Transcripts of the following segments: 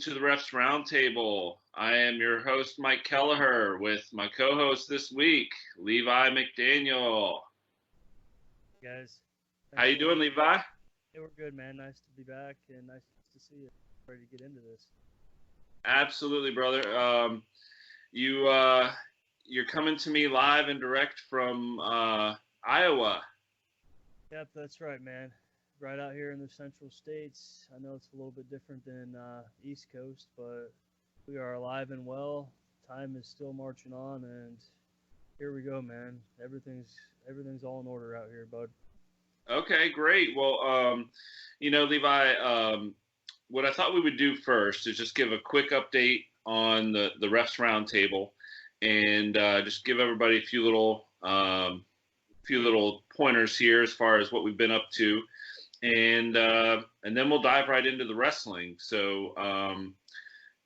to the Refs Roundtable. I am your host, Mike Kelleher, with my co-host this week, Levi McDaniel. Hey guys. How you doing, Levi? Hey, we're good, man. Nice to be back and nice to see you. Ready to get into this. Absolutely, brother. You're coming to me live and direct from Iowa. Yep, that's right, man. Right out here in the Central States. I know it's a little bit different than East Coast, but we are alive and well. Time is still marching on, and here we go, man. Everything's all in order out here, bud. Okay, great. Well, Levi, what I thought we would do first is just give a quick update on the Refs Roundtable, and just give everybody a few little pointers here as far as what we've been up to, and then we'll dive right into the wrestling. So,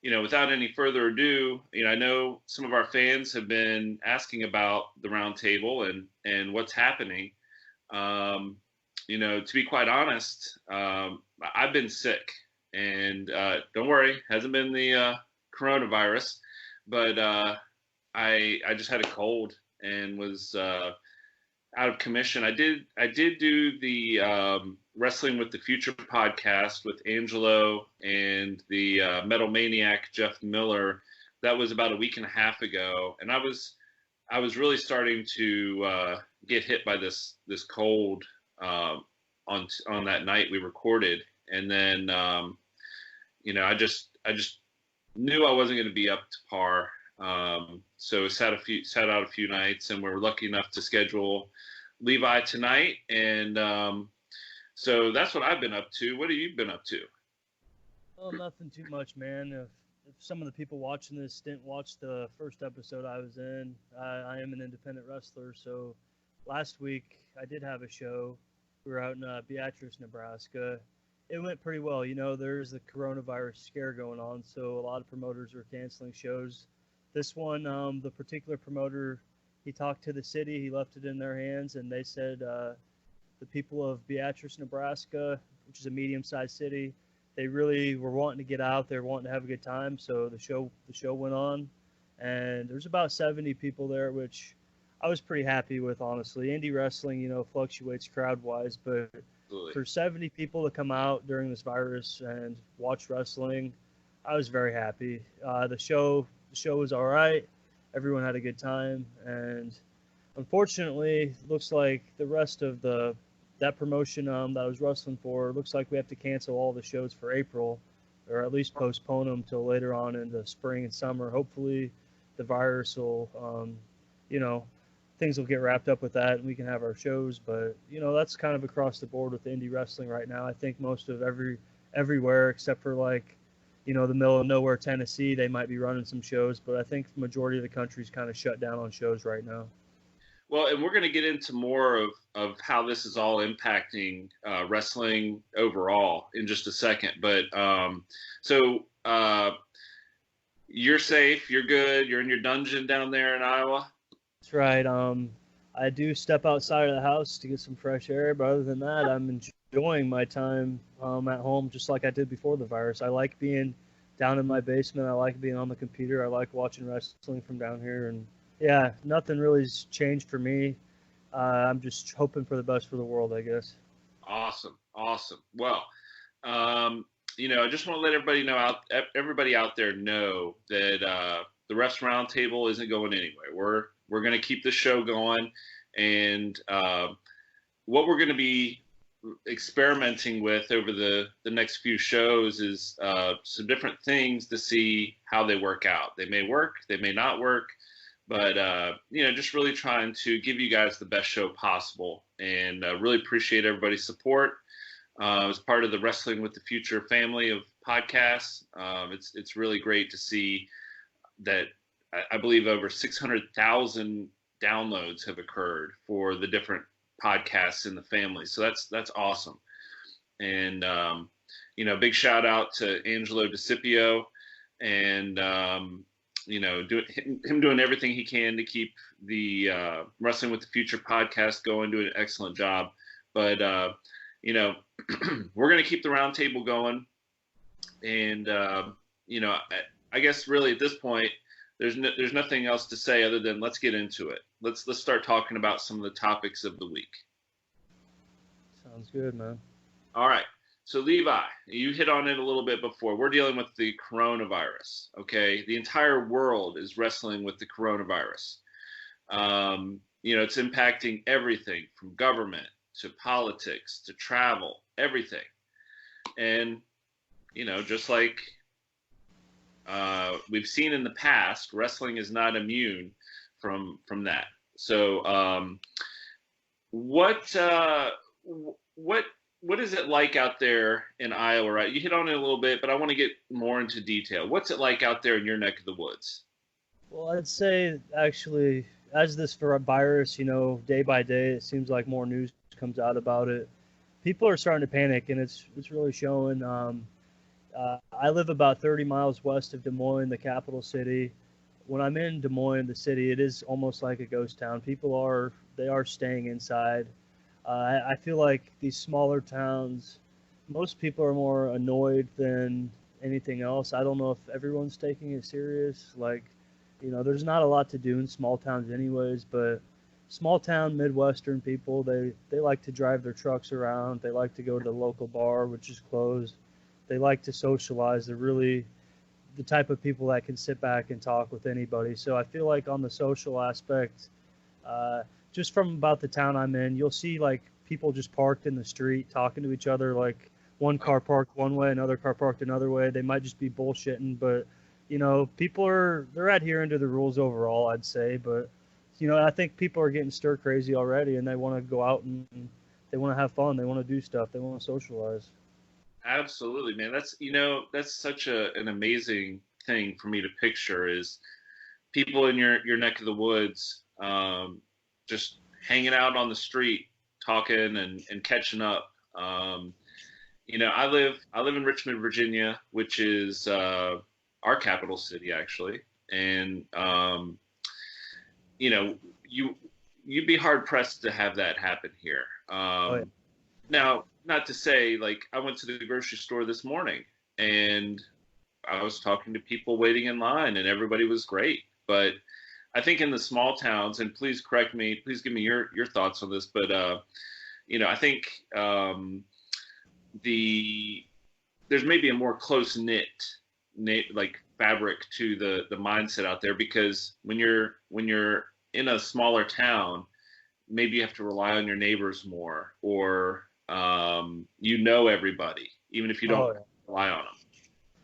without any further ado, I know some of our fans have been asking about the Roundtable and what's happening. To be quite honest, I've been sick, and don't worry, hasn't been the coronavirus, but I just had a cold and was out of commission. I did do the Wrestling with the Future podcast with Angelo and the Metal Maniac Jeff Miller. That was about a week and a half ago, and I was really starting to get hit by this cold on that night we recorded, and then I just knew I wasn't going to be up to par. So sat out a few nights, and we were lucky enough to schedule Levi tonight, and so that's what I've been up to. What have you been up to? Well, nothing too much, man. If some of the people watching this didn't watch the first episode I was in, I am an independent wrestler. So last week I did have a show. We were out in Beatrice, Nebraska. It went pretty well. There's the coronavirus scare going on, so a lot of promoters are canceling shows. This one, the particular promoter, he talked to the city. He left it in their hands, and they said the people of Beatrice, Nebraska, which is a medium-sized city, they really were wanting to get out. They were wanting to have a good time, so the show went on, and there's about 70 people there, which I was pretty happy with, honestly. Indie wrestling, fluctuates crowd-wise, but Absolutely. For 70 people to come out during this virus and watch wrestling, I was very happy. The show was all right. Everyone had a good time, and unfortunately, looks like the rest of that promotion that I was wrestling for, looks like we have to cancel all the shows for April, or at least postpone them till later on in the spring and summer. Hopefully, the virus will, things will get wrapped up with that, and we can have our shows. But that's kind of across the board with indie wrestling right now. I think most of everywhere except for the middle of nowhere, Tennessee, they might be running some shows, but I think the majority of the country's kind of shut down on shows right now. Well, and we're going to get into more of how this is all impacting wrestling overall in just a second. But so you're safe, you're good, you're in your dungeon down there in Iowa? That's right. I do step outside of the house to get some fresh air, but other than that, I'm enjoying my time at home just like I did before the virus. I like being down in my basement. I like being on the computer. I like watching wrestling from down here, and yeah, nothing really's changed for me. I'm just hoping for the best for the world, I guess. Awesome. Well, I just want to let everybody out there know that the Refs Roundtable isn't going anywhere. We're going to keep the show going, and what we're going to be experimenting with over the next few shows is some different things to see how they work out. They may work, they may not work. But, just really trying to give you guys the best show possible, and really appreciate everybody's support. As part of the Wrestling with the Future family of podcasts, it's really great to see that I believe over 600,000 downloads have occurred for the different podcasts in the family. So that's awesome. And, big shout out to Angelo DeCipio and, him doing everything he can to keep the Wrestling with the Future podcast going, doing an excellent job. But, we're going to keep the roundtable going. And I guess really at this point, there's nothing else to say other than let's get into it. Let's start talking about some of the topics of the week. Sounds good, man. All right. So Levi, you hit on it a little bit before. We're dealing with the coronavirus. Okay, the entire world is wrestling with the coronavirus. It's impacting everything from government to politics to travel, everything. And just like we've seen in the past, wrestling is not immune from that. So, what is it like out there in Iowa? Right, you hit on it a little bit, but I want to get more into detail. What's it like out there in your neck of the woods? Well, I'd say actually, as this virus, day by day, it seems like more news comes out about it. People are starting to panic, and it's really showing. I live about 30 miles west of Des Moines, the capital city. When I'm in Des Moines, the city, it is almost like a ghost town. People are staying inside. I feel like these smaller towns, most people are more annoyed than anything else. I don't know if everyone's taking it serious. Like, there's not a lot to do in small towns anyways, but small town Midwestern people, they like to drive their trucks around. They like to go to the local bar, which is closed. They like to socialize. They're really the type of people that can sit back and talk with anybody. So I feel like on the social aspect, just from about the town I'm in, you'll see like people just parked in the street talking to each other, like one car parked one way, another car parked another way. They might just be bullshitting, but they're adhering to the rules overall, I'd say. But I think people are getting stir crazy already, and they want to go out and they want to have fun. They want to do stuff. They want to socialize. Absolutely, man. That's such an amazing thing for me to picture is people in your neck of the woods, just hanging out on the street, talking and catching up. I live in Richmond, Virginia, which is our capital city actually, and you'd be hard pressed to have that happen here. Oh, yeah. Now, not to say, like, I went to the grocery store this morning and I was talking to people waiting in line and everybody was great. But I think in the small towns, and please correct me, please give me your thoughts on this, but, I think there's maybe a more close-knit like fabric to the mindset out there, because when you're in a smaller town, maybe you have to rely on your neighbors more, or everybody, even if you don't rely on them.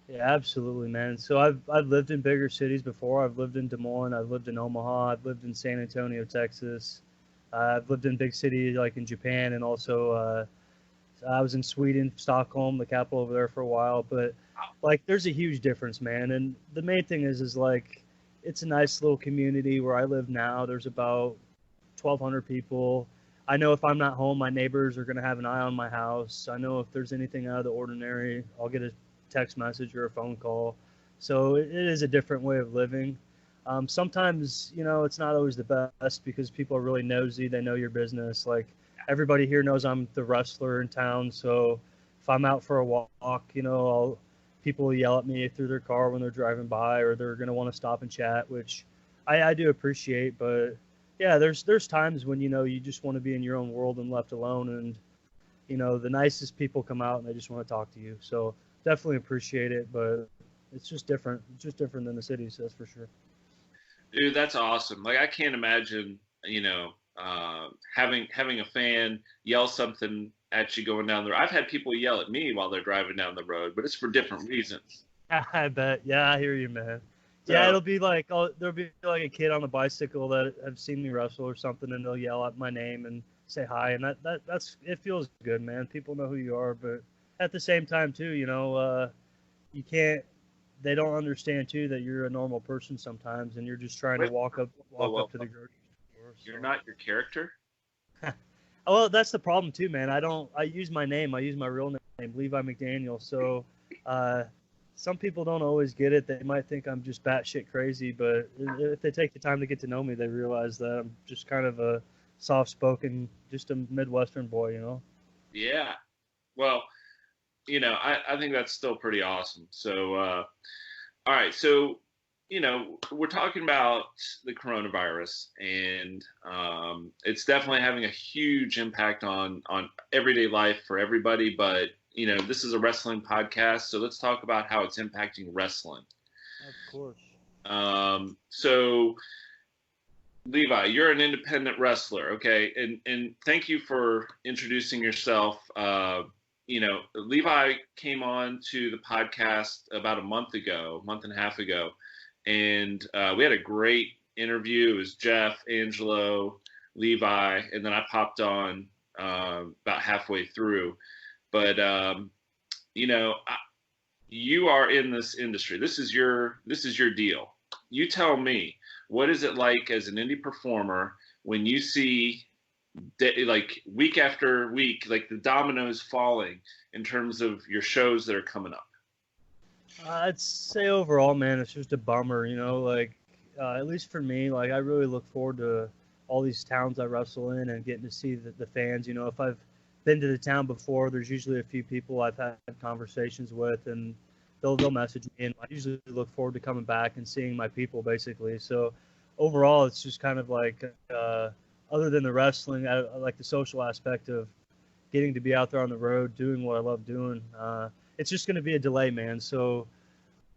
Yeah, absolutely, man. So I've lived in bigger cities before. I've lived in Des Moines. I've lived in Omaha. I've lived in San Antonio, Texas. I've lived in big cities like in Japan, and also I was in Sweden, Stockholm, the capital over there for a while. But like, there's a huge difference, man. And the main thing is like, it's a nice little community where I live now. There's about 1,200 people. I know if I'm not home, my neighbors are going to have an eye on my house. I know if there's anything out of the ordinary, I'll get a text message or a phone call. So it is a different way of living. Sometimes, it's not always the best because people are really nosy. They know your business. Like, everybody here knows I'm the wrestler in town. So if I'm out for a walk, people will yell at me through their car when they're driving by, or they're going to want to stop and chat, which I do appreciate. But yeah, there's times when, you just want to be in your own world and left alone. And, the nicest people come out and they just want to talk to you. So definitely appreciate it, but it's just different. It's just different than the cities, that's for sure. Dude, that's awesome. Like, I can't imagine, having a fan yell something at you going down the road. I've had people yell at me while they're driving down the road, but it's for different reasons. I bet. Yeah, I hear you, man. So, yeah, it'll be like, there'll be like a kid on a bicycle that have seen me wrestle or something, and they'll yell out my name and say hi, and that's it feels good, man. People know who you are, but at the same time too, you can't. They don't understand too that you're a normal person sometimes, and you're just trying to walk up to the grocery store. You're not your character? Well, that's the problem too, man. I use my name. I use my real name, Levi McDaniel. So, some people don't always get it. They might think I'm just batshit crazy, but if they take the time to get to know me, they realize that I'm just kind of a soft-spoken, just a Midwestern boy, Yeah. Well, I think that's still pretty awesome. So, All right, so we're talking about the coronavirus, and it's definitely having a huge impact on everyday life for everybody. But this is a wrestling podcast, so let's talk about how it's impacting wrestling. Of course. So Levi, you're an independent wrestler, okay? And thank you for introducing yourself. Levi came on to the podcast about a month and a half ago, and we had a great interview. It was Jeff, Angelo, Levi, and then I popped on about halfway through. But you are in this industry. This is your deal. You tell me, what is it like as an indie performer when you see like week after week, like the dominoes falling in terms of your shows that are coming up? I'd say overall, man, it's just a bummer, at least for me, like I really look forward to all these towns I wrestle in and getting to see the fans. If I've been to the town before, there's usually a few people I've had conversations with, and they'll message me, and I usually look forward to coming back and seeing my people, basically. So overall, it's just kind of like, other than the wrestling, I like the social aspect of getting to be out there on the road, doing what I love doing. It's just going to be a delay, man. So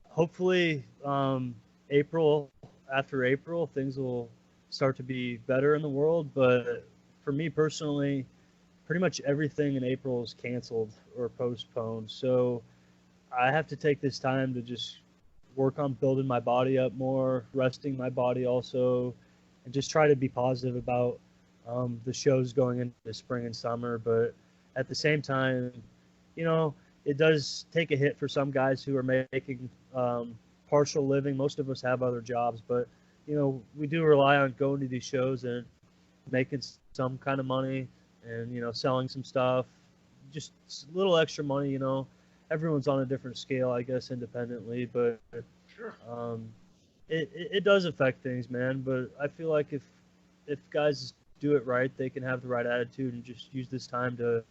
hopefully, after April, things will start to be better in the world. But for me personally, pretty much everything in April is canceled or postponed. So I have to take this time to just work on building my body up more, resting my body also, and just try to be positive about the shows going into spring and summer. But at the same time, it does take a hit for some guys who are making partial living. Most of us have other jobs, but we do rely on going to these shows and making some kind of money and selling some stuff, just a little extra money. Everyone's on a different scale, I guess, independently, but Sure. It does affect things, man. But I feel like if guys do it right, they can have the right attitude and just use this time to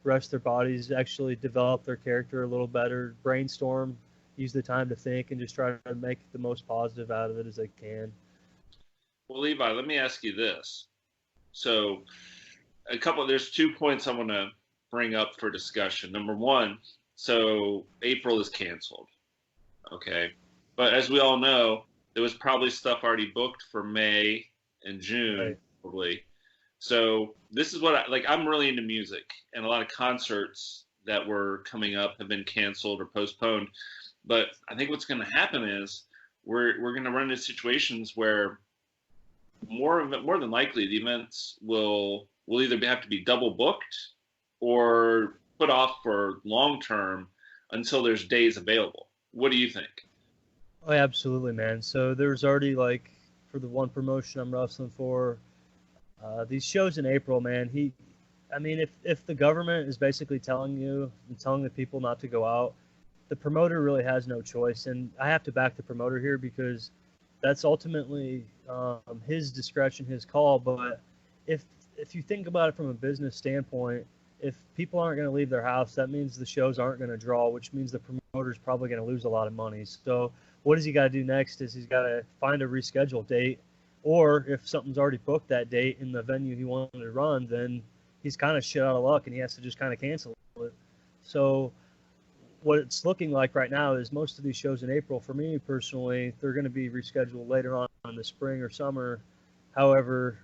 rest their bodies, actually develop their character a little better, brainstorm, use the time to think, and just try to make the most positive out of it as they can. Well, Levi, let me ask you this. So there's 2 points I want to bring up for discussion. Number one, so April is canceled. Okay. But as we all know, there was probably stuff already booked for May and June, Right. probably. So this is what I'm really into music, and a lot of concerts that were coming up have been canceled or postponed. But I think what's going to happen is we're going to run into situations where more than likely the events will either have to be double booked or put off for long term until there's days available. What do you think? Oh, yeah, absolutely, man. So there's already, like, for the one promotion I'm wrestling for, these shows in April, man. If the government is basically telling you and telling the people not to go out, the promoter really has no choice. And I have to back the promoter here because that's ultimately his discretion, his call. But if you think about it from a business standpoint, if people aren't going to leave their house, that means the shows aren't going to draw, which means the promoter's probably going to lose a lot of money. So what does he got to do next is he's got to find a rescheduled date, or if something's already booked that date in the venue he wanted to run, then he's kind of shit out of luck and he has to just kind of cancel it. So what it's looking like right now is most of these shows in April, for me personally, they're going to be rescheduled later on in the spring or summer. However,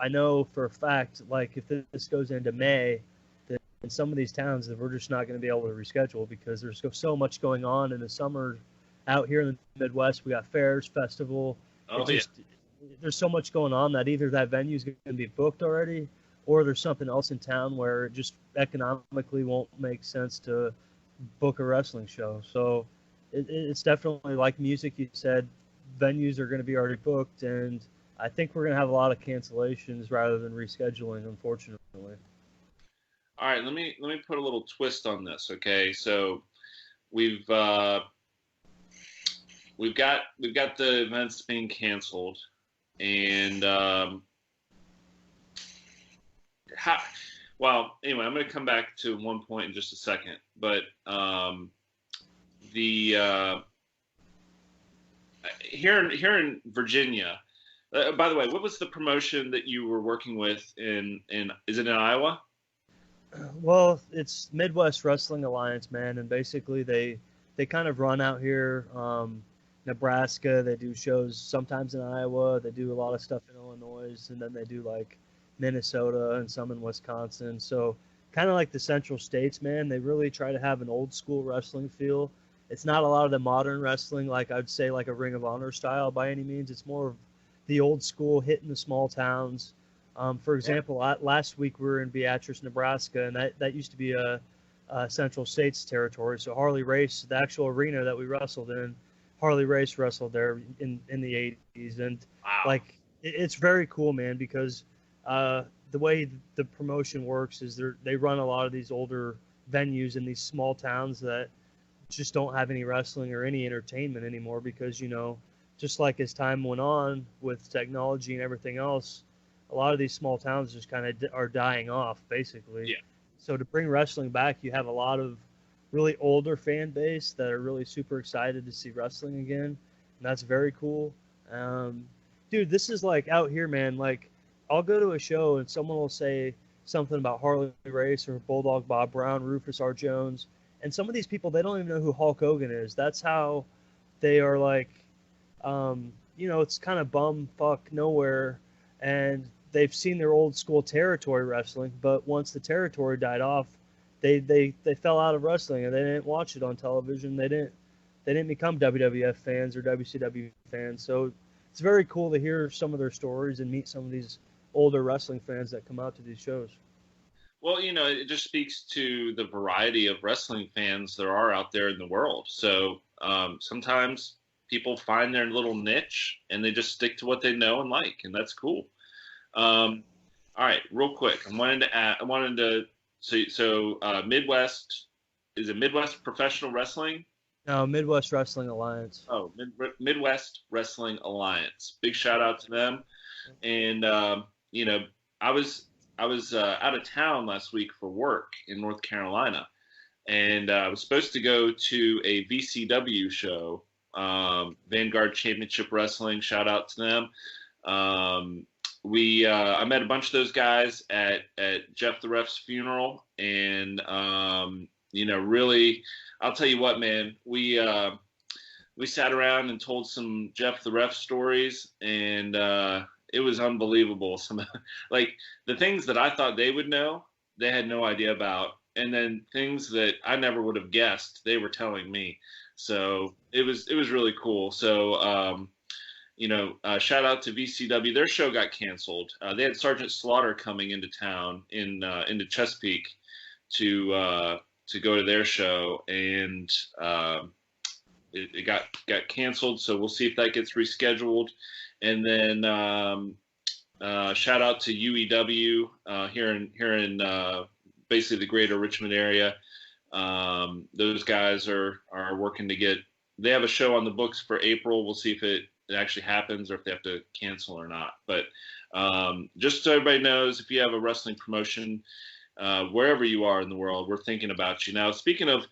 I know for a fact, like if this goes into May, then in some of these towns that we're just not going to be able to reschedule because there's so much going on in the summer out here in the Midwest. We got fairs, festival. There's so much going on that either that venue is going to be booked already, or there's something else in town where it just economically won't make sense to book a wrestling show. So it's definitely like music. You said venues are going to be already booked, and I think we're going to have a lot of cancellations rather than rescheduling, unfortunately. All right, let me put a little twist on this. Okay, so we've got the events being canceled, and anyway, I'm going to come back to one point in just a second, but here in Virginia. By the way, what was the promotion that you were working with in is it in Iowa? Well, it's Midwest Wrestling Alliance, man, and basically they kind of run out here, Nebraska. They do shows sometimes in Iowa. They do a lot of stuff in Illinois, and then they do like Minnesota and some in Wisconsin. So kind of like the Central States, man. They really try to have an old school wrestling feel. It's not a lot of the modern wrestling, like I'd say like a Ring of Honor style by any means. It's more of the old school, hitting the small towns. For example, last week we were in Beatrice, Nebraska, and that used to be a Central States territory. So Harley Race, the actual arena that we wrestled in, Harley Race wrestled there in the 80s. And Wow. like, it's very cool, man, because the way the promotion works is they run a lot of these older venues in these small towns that just don't have any wrestling or any entertainment anymore because, just like as time went on with technology and everything else, a lot of these small towns just kind of are dying off, basically. Yeah. So to bring wrestling back, you have a lot of really older fan base that are really super excited to see wrestling again, and that's very cool. Dude, this is like out here, man. Like, I'll go to a show and someone will say something about Harley Race or Bulldog Bob Brown, Rufus R. Jones, and some of these people they don't even know who Hulk Hogan is. That's how they are like, it's kind of bum fuck nowhere, and they've seen their old school territory wrestling, but once the territory died off, they fell out of wrestling and they didn't watch it on television. They didn't become WWF fans or WCW fans. So it's very cool to hear some of their stories and meet some of these older wrestling fans that come out to these shows. Well, it just speaks to the variety of wrestling fans there are out there in the world. So sometimes people find their little niche and they just stick to what they know and like, and that's cool. All right, real quick, I wanted to so Midwest, is it Midwest Professional Wrestling? No, Midwest Wrestling Alliance. Oh, Midwest Wrestling Alliance. Big shout out to them. And I was out of town last week for work in North Carolina, and I was supposed to go to a VCW show, Vanguard Championship Wrestling. Shout out to them. I met a bunch of those guys at Jeff the Ref's funeral, and really, I'll tell you what, man, we sat around and told some Jeff the Ref stories, and it was unbelievable. Some like the things that I thought they would know, they had no idea about, and then things that I never would have guessed, they were telling me. So it was really cool. So shout out to VCW. Their show got canceled. They had Sergeant Slaughter coming into town into Chesapeake to go to their show, and it got canceled. So we'll see if that gets rescheduled. And then shout out to UEW here in basically the greater Richmond area. Those guys are working to get. They have a show on the books for April. We'll see if it actually happens or if they have to cancel or not. But just so everybody knows, if you have a wrestling promotion, wherever you are in the world, we're thinking about you. Now, speaking of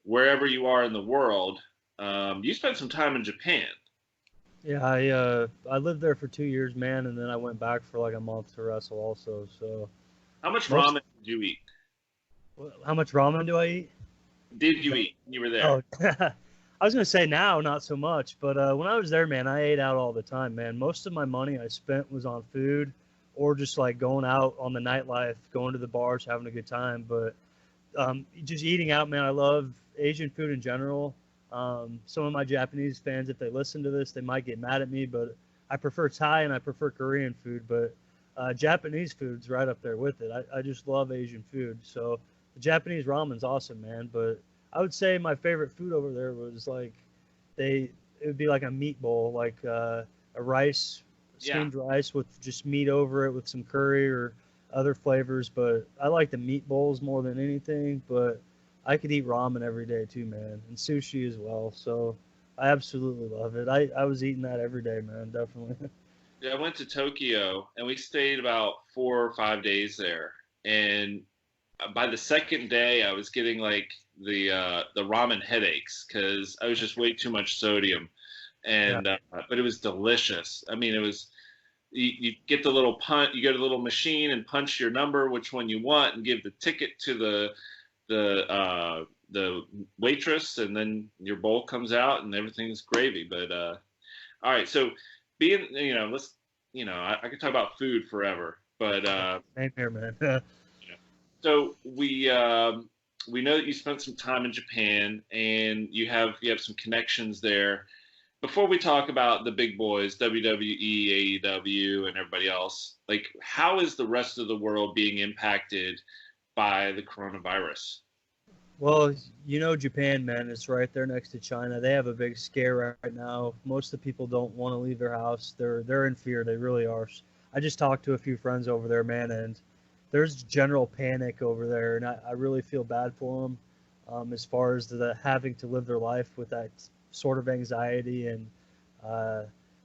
wherever you are in the world, you spent some time in Japan. Yeah, I lived there for 2 years, man, and then I went back for like a month to wrestle also. So How much ramen did you eat? how much ramen do I eat? Did you eat when you were there? Oh, I was gonna say now, not so much, but when I was there, man, I ate out all the time, man. Most of my money I spent was on food, or just like going out on the nightlife, going to the bars, having a good time. But just eating out, man. I love Asian food in general. Some of my Japanese fans, if they listen to this, they might get mad at me, but I prefer Thai and I prefer Korean food. But Japanese food's right up there with it. I just love Asian food. So the Japanese ramen's awesome, man. But I would say my favorite food over there was like it would be like a meat bowl, like a rice, steamed rice with just meat over it with some curry or other flavors. But I like the meat bowls more than anything. But I could eat ramen every day too, man, and sushi as well. So I absolutely love it. I was eating that every day, man, definitely. Yeah, I went to Tokyo and we stayed about 4 or 5 days there. And by the second day, I was getting like the ramen headaches because I was just way too much sodium. and but it was delicious. I mean, it was you get the little you get a little machine and punch your number, which one you want, and give the ticket to the waitress, and then your bowl comes out and everything's gravy. But all right, so being let's I could talk about food forever, but Same here, man. so we know that you spent some time in Japan and you have some connections there. Before we talk about the big boys, WWE, AEW, and everybody else, like how is the rest of the world being impacted by the coronavirus? Well, Japan, man, it's right there next to China. They have a big scare right now. Most of the people don't want to leave their house. They're in fear. They really are. I just talked to a few friends over there, man, and there's general panic over there, and I really feel bad for them as far as the having to live their life with that sort of anxiety and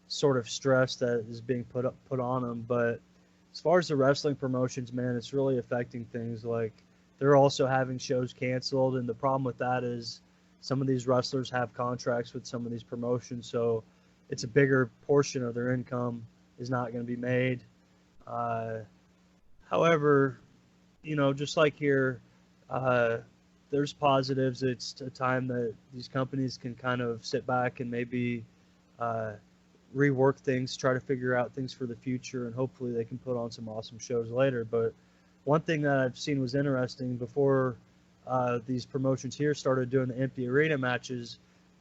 sort of stress that is being put on them. But as far as the wrestling promotions, man, it's really affecting things. Like they're also having shows canceled, and the problem with that is some of these wrestlers have contracts with some of these promotions, so it's a bigger portion of their income is not going to be made. However, just like here, there's positives. It's a time that these companies can kind of sit back and maybe rework things, try to figure out things for the future, and hopefully they can put on some awesome shows later. But one thing that I've seen was interesting before these promotions here started doing the empty arena matches.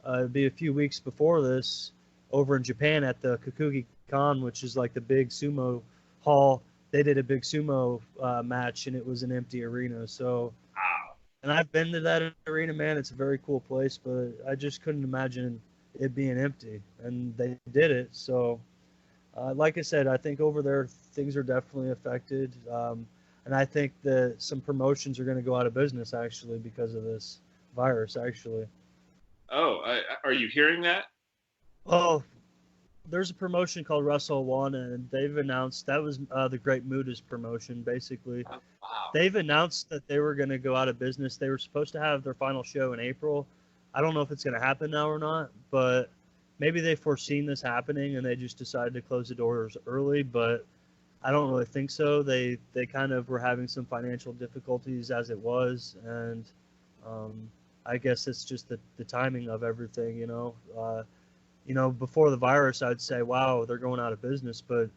It'd be a few weeks before this over in Japan at the Kokugi Con, which is like the big sumo hall. They did a big sumo match, and it was an empty arena. So, and I've been to that arena, man. It's a very cool place, but I just couldn't imagine it being empty, and they did it. So, like I said, I think over there things are definitely affected, and I think that some promotions are going to go out of business actually because of this virus. Actually. Oh, are you hearing that? Oh, there's a promotion called Wrestle One, and they've announced that was the Great Muda's promotion. Basically, Oh, wow. they've announced that they were going to go out of business. They were supposed to have their final show in April. I don't know if it's going to happen now or not, but maybe they've foreseen this happening and they just decided to close the doors early. But I don't really think so. They kind of were having some financial difficulties as it was, and I guess it's just the timing of everything, before the virus, I'd say, wow, they're going out of business. But,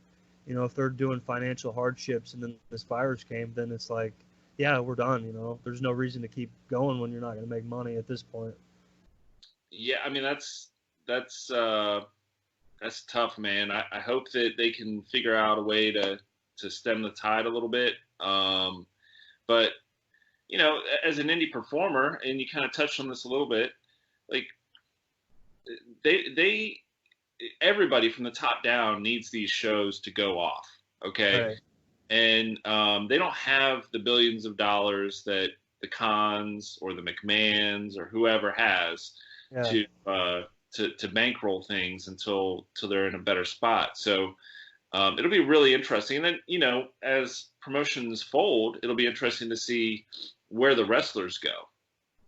if they're doing financial hardships and then this virus came, then it's like, yeah, we're done. There's no reason to keep going when you're not going to make money at this point. Yeah, I mean that's tough, man. I hope that they can figure out a way to stem the tide a little bit. But as an indie performer, and you kind of touched on this a little bit, like they everybody from the top down needs these shows to go off, okay? Right. And they don't have the billions of dollars that the Khans or the McMahons or whoever has Yeah. to bankroll things until they're in a better spot. So it'll be really interesting. And then as promotions fold, it'll be interesting to see where the wrestlers go.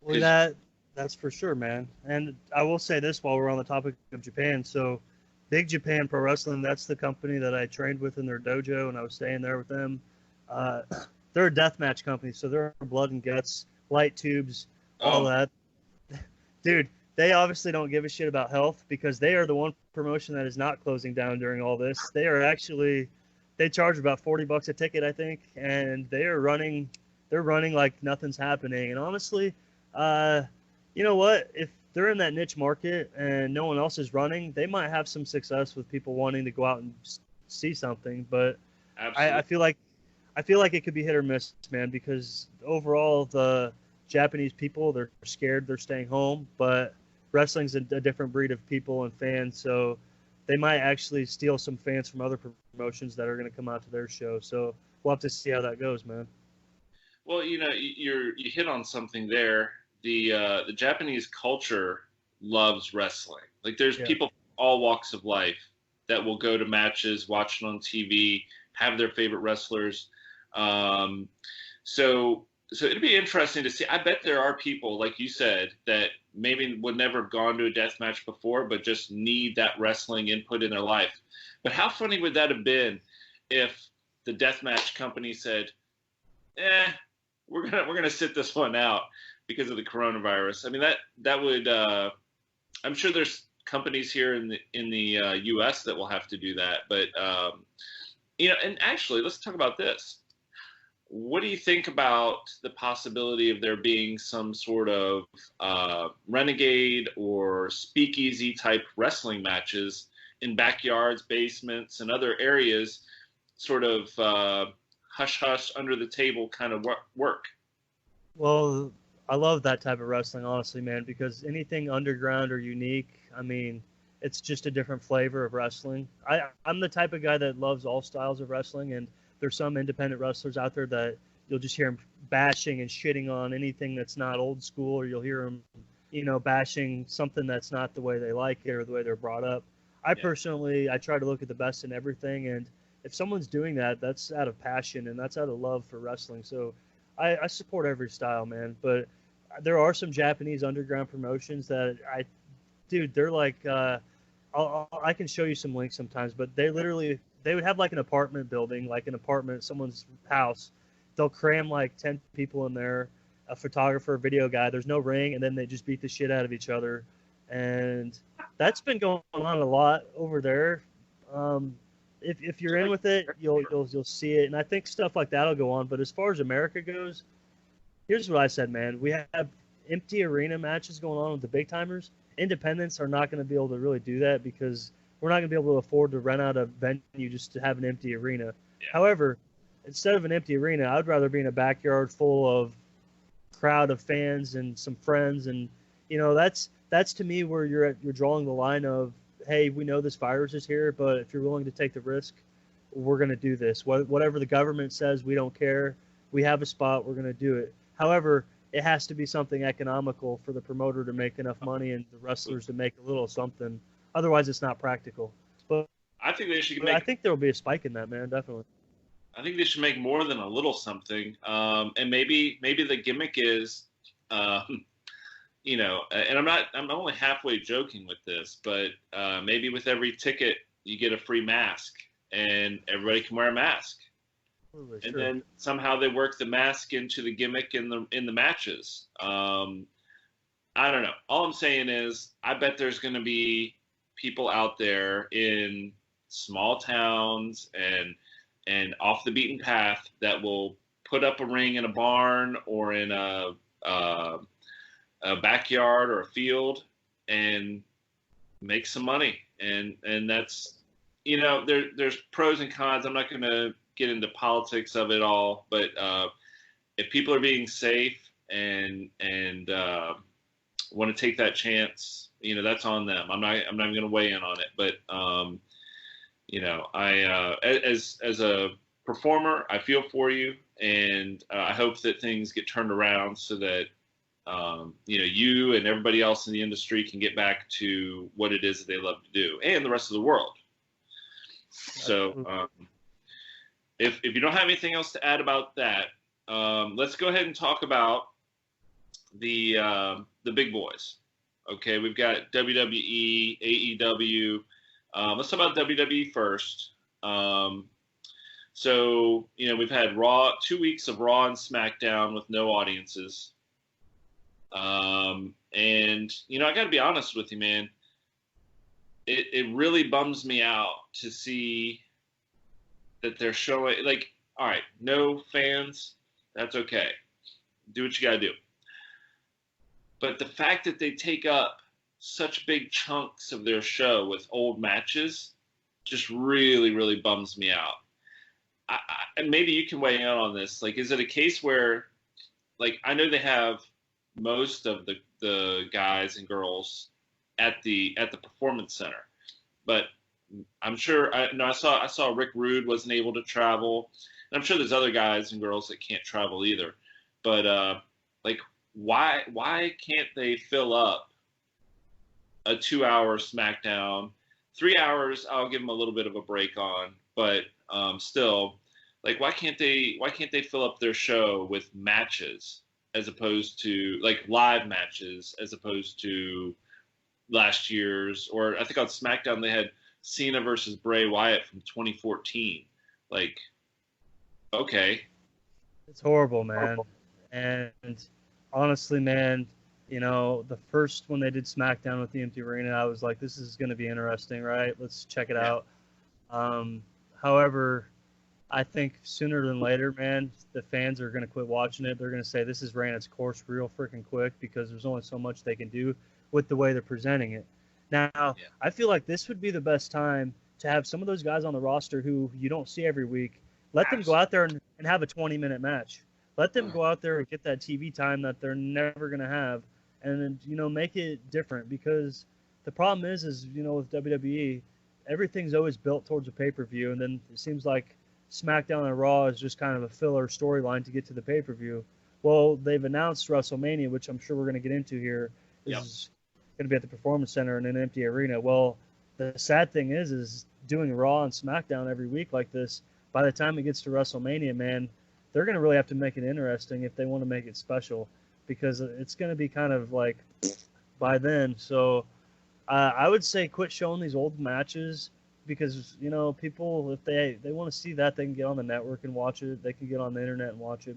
Well, that's for sure, man. And I will say this while we're on the topic of Japan. So, Big Japan Pro Wrestling, that's the company that I trained with in their dojo, and I was staying there with them. They're a deathmatch company, so they're blood and guts, light tubes, all that. Dude, they obviously don't give a shit about health because they are the one promotion that is not closing down during all this. They charge about $40 a ticket, I think, and they're running like nothing's happening. And honestly, you know what? If they're in that niche market and no one else is running, they might have some success with people wanting to go out and see something. But I feel like it could be hit or miss, man, because overall the Japanese people, they're scared, they're staying home, but wrestling's a different breed of people and fans, so they might actually steal some fans from other promotions that are going to come out to their show. So we'll have to see how that goes, man. Well, you hit on something there. The Japanese culture loves wrestling. Like there's people from all walks of life that will go to matches, watch it on TV, have their favorite wrestlers. So So it'd be interesting to see. I bet there are people, like you said, that maybe would never have gone to a death match before, but just need that wrestling input in their life. But how funny would that have been if the death match company said, we're gonna sit this one out because of the coronavirus. I mean, that would I'm sure there's companies here in the U.S. that will have to do that. But and actually, let's talk about this. What do you think about the possibility of there being some sort of renegade or speakeasy type wrestling matches in backyards, basements, and other areas, sort of hush hush under the table kind of work? Well, I love that type of wrestling, honestly, man, because anything underground or unique, I mean, it's just a different flavor of wrestling. I'm the type of guy that loves all styles of wrestling, and there's some independent wrestlers out there that you'll just hear them bashing and shitting on anything that's not old school, or you'll hear them, bashing something that's not the way they like it or the way they're brought up. Personally, I try to look at the best in everything, and if someone's doing that, that's out of passion and that's out of love for wrestling. So I support every style, man. But there are some Japanese underground promotions that they're like, I can show you some links sometimes, but they would have like an apartment building, like an apartment, someone's house. They'll cram like 10 people in there, a photographer, a video guy. There's no ring, and then they just beat the shit out of each other. And that's been going on a lot over there. If you're in with it, you'll see it, and I think stuff like that'll go on. But as far as America goes, here's what I said, man. We have empty arena matches going on with the big timers. Independents are not going to be able to really do that because we're not going to be able to afford to rent out a venue just to have an empty arena. Yeah. However, instead of an empty arena, I'd rather be in a backyard full of crowd of fans and some friends, and that's to me where you're drawing the line of, hey, we know this virus is here, but if you're willing to take the risk, we're going to do this. Whatever the government says, we don't care. We have a spot, we're going to do it. However, it has to be something economical for the promoter to make enough money and the wrestlers to make a little something. Otherwise, it's not practical. But I think they should I think there will be a spike in that, man, definitely. I think they should make more than a little something. And maybe the gimmick is, and I'm only halfway joking with this, but maybe with every ticket you get a free mask and everybody can wear a mask. Absolutely, and sure. then somehow they work the mask into the gimmick in the matches. I don't know. All I'm saying is I bet there's going to be people out there in small towns and off the beaten path that will put up a ring in a barn or in a backyard or a field and make some money. And that's, there's pros and cons. I'm not going to get into politics of it all, but if people are being safe and want to take that chance, that's on them. I'm not even going to weigh in on it, but I as a performer, I feel for you, and I hope that things get turned around so that you and everybody else in the industry can get back to what it is that they love to do, and the rest of the world. So, if you don't have anything else to add about that, let's go ahead and talk about the big boys. Okay, we've got WWE, AEW. Let's talk about WWE first. So, we've had Raw, 2 weeks of Raw and SmackDown with no audiences. And, I got to be honest with you, man. It really bums me out to see that they're showing, like, all right, no fans, that's okay. Do what you got to do. But the fact that they take up such big chunks of their show with old matches just really, really bums me out. And maybe you can weigh in on this. Like, is it a case where, like, I know they have most of the guys and girls at the Performance Center, but I'm sure I saw Rick Rude wasn't able to travel, and I'm sure there's other guys and girls that can't travel either. But like, why can't they fill up a 2-hour SmackDown? 3 hours, I'll give them a little bit of a break on, but still, Like, why can't they fill up their show with matches as opposed to like live matches as opposed to last year's, or I think on SmackDown they had Cena versus Bray Wyatt from 2014. Like, okay. It's horrible, man. And honestly, man, you know, the first when they did SmackDown with the empty arena, I was like, this is going to be interesting, right? Let's check it out. However, I think sooner than later, man, the fans are going to quit watching it. They're going to say this has ran its course real freaking quick because there's only so much they can do with the way they're presenting it. Now, I feel like this would be the best time to have some of those guys on the roster who you don't see every week. Let them go out there and have a 20-minute match. Let them go out there and get that TV time that they're never going to have, and then, you know, make it different, because the problem is, you know, with WWE, everything's always built towards a pay-per-view, and then it seems like SmackDown and Raw is just kind of a filler storyline to get to the pay-per-view. Well, they've announced WrestleMania, which I'm sure we're going to get into here, is going to be at the Performance Center in an empty arena. Well, the sad thing is doing Raw and SmackDown every week like this, by the time it gets to WrestleMania, man, they're going to really have to make it interesting if they want to make it special, because it's going to be kind of like by then. So I would say quit showing these old matches, because, you know, people, if they want to see that, they can get on the network and watch it. They can get on the internet and watch it.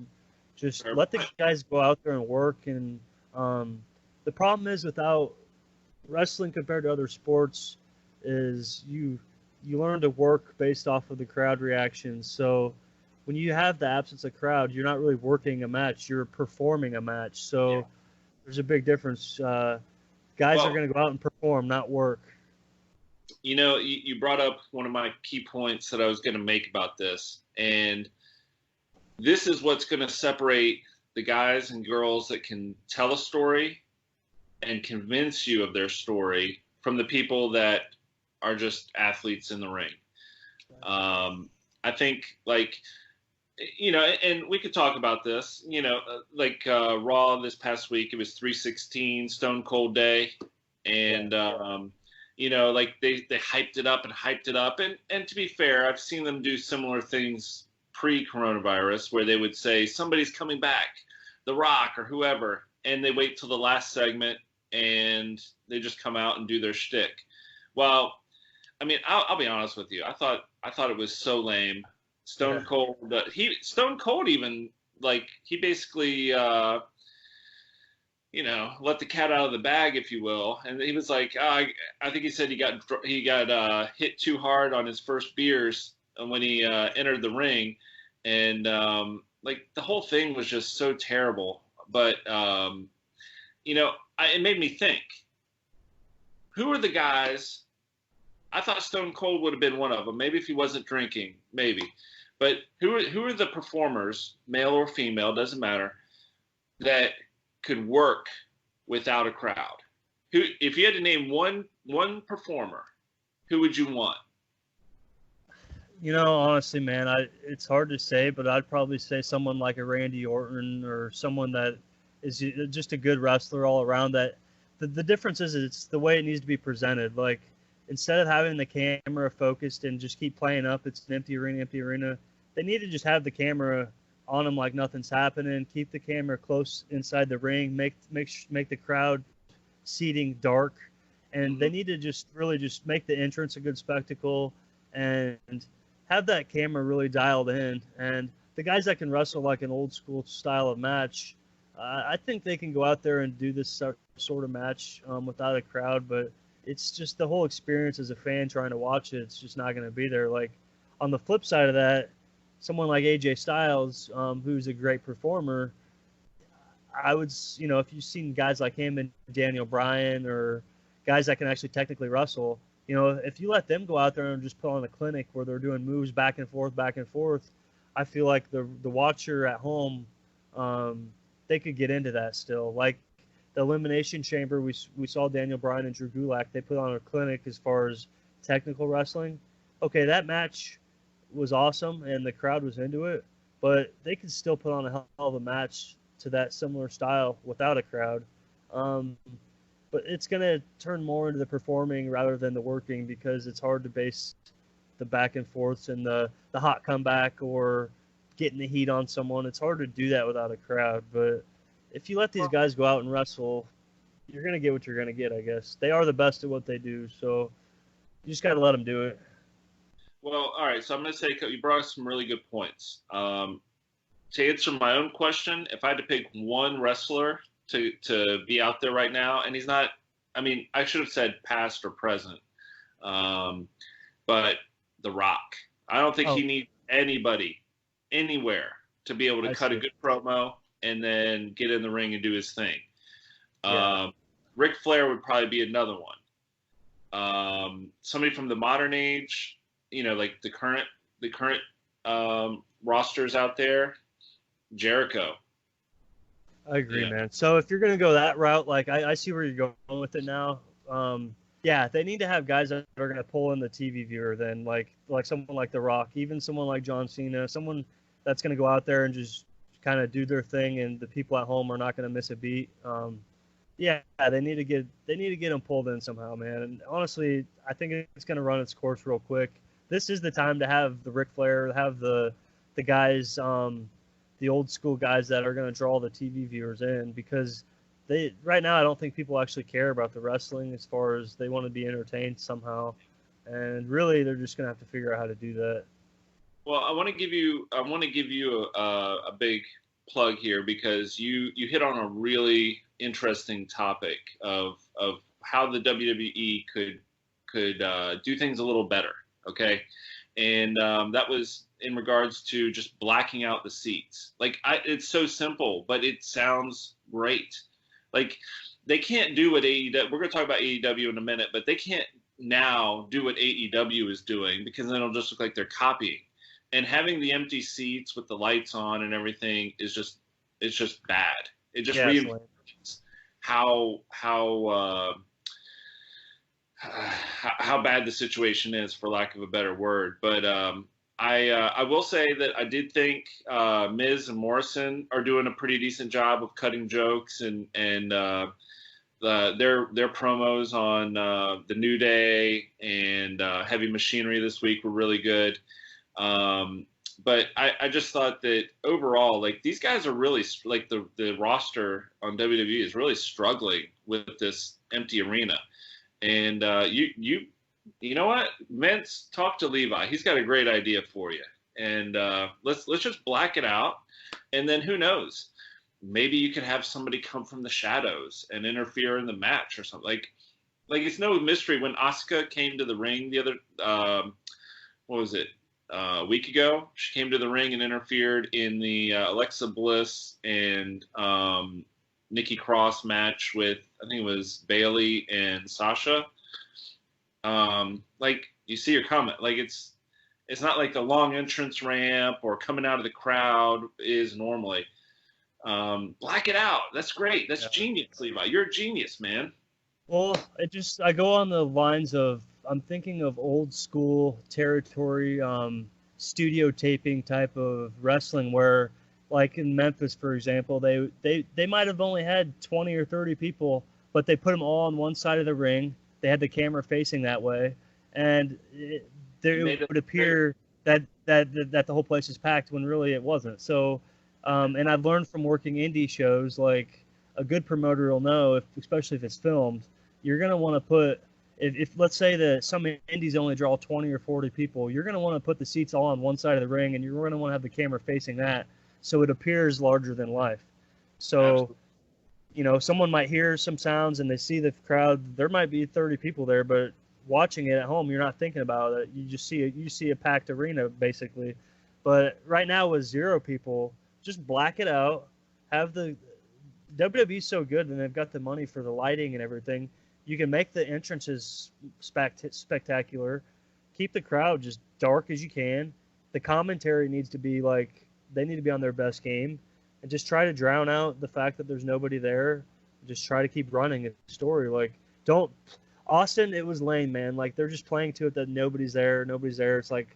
Just let the guys go out there and work. And the problem is, without wrestling compared to other sports, is you learn to work based off of the crowd reactions. So when you have the absence of crowd, you're not really working a match, you're performing a match. So there's a big difference. Guys are going to go out and perform, not work. You know, you brought up one of my key points that I was going to make about this, and this is what's going to separate the guys and girls that can tell a story and convince you of their story from the people that are just athletes in the ring. I think, like, you know, and we could talk about this, you know, like Raw this past week, it was 316 Stone Cold Day, and you know, like they hyped it up. And to be fair, I've seen them do similar things pre-coronavirus, where they would say somebody's coming back, The Rock or whoever, and they wait till the last segment and they just come out and do their shtick. Well, I mean, I'll be honest with you. I thought it was so lame. Stone Cold even, like, he basically you know, let the cat out of the bag, if you will. And he was like, I think he said he got hit too hard on his first beers when he entered the ring, and like the whole thing was just so terrible. But you know, it made me think, who are the guys? I thought Stone Cold would have been one of them. Maybe if he wasn't drinking, maybe. But who are the performers, male or female, doesn't matter, that could work without a crowd? Who, if you had to name one performer, who would you want? You know, honestly, man, it's hard to say, but I'd probably say someone like a Randy Orton, or someone that is just a good wrestler all around. That the difference is it's the way it needs to be presented. Like, instead of having the camera focused and just keep playing up, it's an empty arena. They need to just have the camera on them like nothing's happening. Keep the camera close inside the ring. Make the crowd seating dark, and they need to just really just make the entrance a good spectacle, and have that camera really dialed in. And the guys that can wrestle like an old school style of match, I think they can go out there and do this sort of match without a crowd. But it's just the whole experience as a fan trying to watch it. It's just not going to be there. Like, on the flip side of that, someone like AJ Styles, who's a great performer, I would, you know, if you've seen guys like him and Daniel Bryan, or guys that can actually technically wrestle, you know, if you let them go out there and just put on a clinic where they're doing moves back and forth, I feel like the watcher at home, they could get into that still. Like the Elimination Chamber, we saw Daniel Bryan and Drew Gulak. They put on a clinic as far as technical wrestling. Okay, that match was awesome and the crowd was into it, but they could still put on a hell of a match to that similar style without a crowd. But it's going to turn more into the performing rather than the working, because it's hard to base the back and forths and the hot comeback, or getting the heat on someone. It's hard to do that without a crowd. But if you let these guys go out and wrestle, you're going to get what you're going to get, I guess. They are the best at what they do, so you just got to let them do it. Well, all right, so I'm going to say you brought up some really good points. To answer my own question, if I had to pick one wrestler to be out there right now, and he's not, I mean, I should have said past or present, but The Rock. I don't think he needs anybody anywhere to be able to cut a good promo and then get in the ring and do his thing. Yeah. Ric Flair would probably be another one. Somebody from the modern age, you know, like the current rosters out there, Jericho. I agree, man. So if you're going to go that route, like I see where you're going with it now. Yeah, they need to have guys that are going to pull in the TV viewer then, like someone like The Rock, even someone like John Cena, someone that's going to go out there and just kind of do their thing, and the people at home are not going to miss a beat. Yeah, they need to get them pulled in somehow, man. And honestly, I think it's going to run its course real quick. This is the time to have the Ric Flair, have the guys, the old school guys that are going to draw the TV viewers in, because right now I don't think people actually care about the wrestling as far as they want to be entertained somehow, and really they're just going to have to figure out how to do that. Well, I want to give you a big plug here, because you hit on a really interesting topic of how the WWE could do things a little better. Okay. And that was in regards to just blacking out the seats. Like, it's so simple, but it sounds great. Like, they can't do what AEW, we're going to talk about AEW in a minute, but they can't now do what AEW is doing, because then it'll just look like they're copying. And having the empty seats with the lights on and everything is just, it's just bad. It just reinforces how bad the situation is, for lack of a better word. But I will say that I did think Miz and Morrison are doing a pretty decent job of cutting jokes, and their promos on the New Day and Heavy Machinery this week were really good. But I just thought that overall, like, these guys are really, like, the roster on WWE is really struggling with this empty arena. And you know what, Vince, talk to Levi. He's got a great idea for you. And let's just black it out. And then who knows? Maybe you can have somebody come from the shadows and interfere in the match or something. Like it's no mystery when Asuka came to the ring the other a week ago. She came to the ring and interfered in the Alexa Bliss and Nikki Cross match with, I think it was Bayley and Sasha. Like, you see her comment. Like, it's not like the long entrance ramp or coming out of the crowd is normally. Black it out. That's great. That's genius, Levi. You're a genius, man. Well, I go on the lines of, I'm thinking of old school territory, studio taping type of wrestling, where, like in Memphis, for example, they might have only had 20 or 30 people, but they put them all on one side of the ring. They had the camera facing that way, and it would appear that the whole place is packed when really it wasn't. So, and I've learned from working indie shows, like, a good promoter will know, especially if it's filmed, you're going to want to put, if let's say that some indies only draw 20 or 40 people, you're going to want to put the seats all on one side of the ring, and you're going to want to have the camera facing that, so it appears larger than life. So, absolutely. You know, someone might hear some sounds and they see the crowd. There might be 30 people there, but watching it at home, you're not thinking about it. You just see a packed arena, basically. But right now with 0 people, just black it out. Have the WWE's so good, and they've got the money for the lighting and everything. You can make the entrances spectacular. Keep the crowd just dark as you can. The commentary needs to be like, they need to be on their best game, and just try to drown out the fact that there's nobody there. Just try to keep running a story. Like, don't Austin, it was lame, man. Like, they're just playing to it that nobody's there. It's like,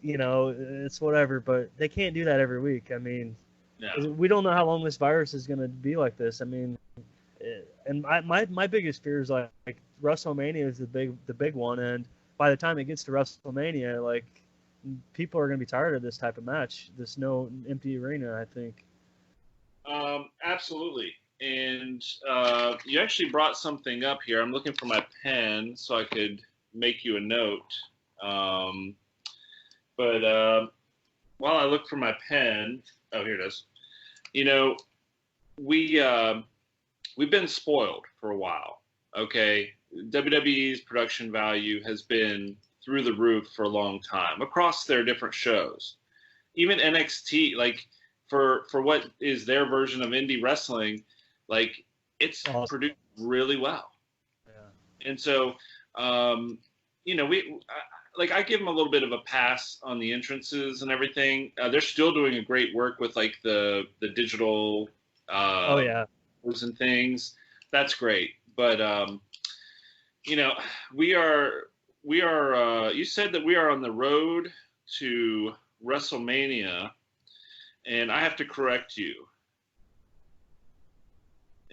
you know, it's whatever, but they can't do that every week. I mean, we don't know how long this virus is going to be like this. I mean, and my biggest fear is like WrestleMania is the big one, and by the time it gets to WrestleMania, like, people are going to be tired of this type of match, this no empty arena, I think. Absolutely. And you actually brought something up here. I'm looking for my pen so I could make you a note. But while I look for my pen, oh, here it is. You know, we've been spoiled for a while. Okay, WWE's production value has been through the roof for a long time across their different shows. Even NXT, like for what is their version of indie wrestling, like it's Awesome. produced really well. Yeah. And so, I give them a little bit of a pass on the entrances and everything. They're still doing a great work with like the digital Oh yeah. and things. That's great. But we are you said that we are on the road to WrestleMania, and I have to correct you.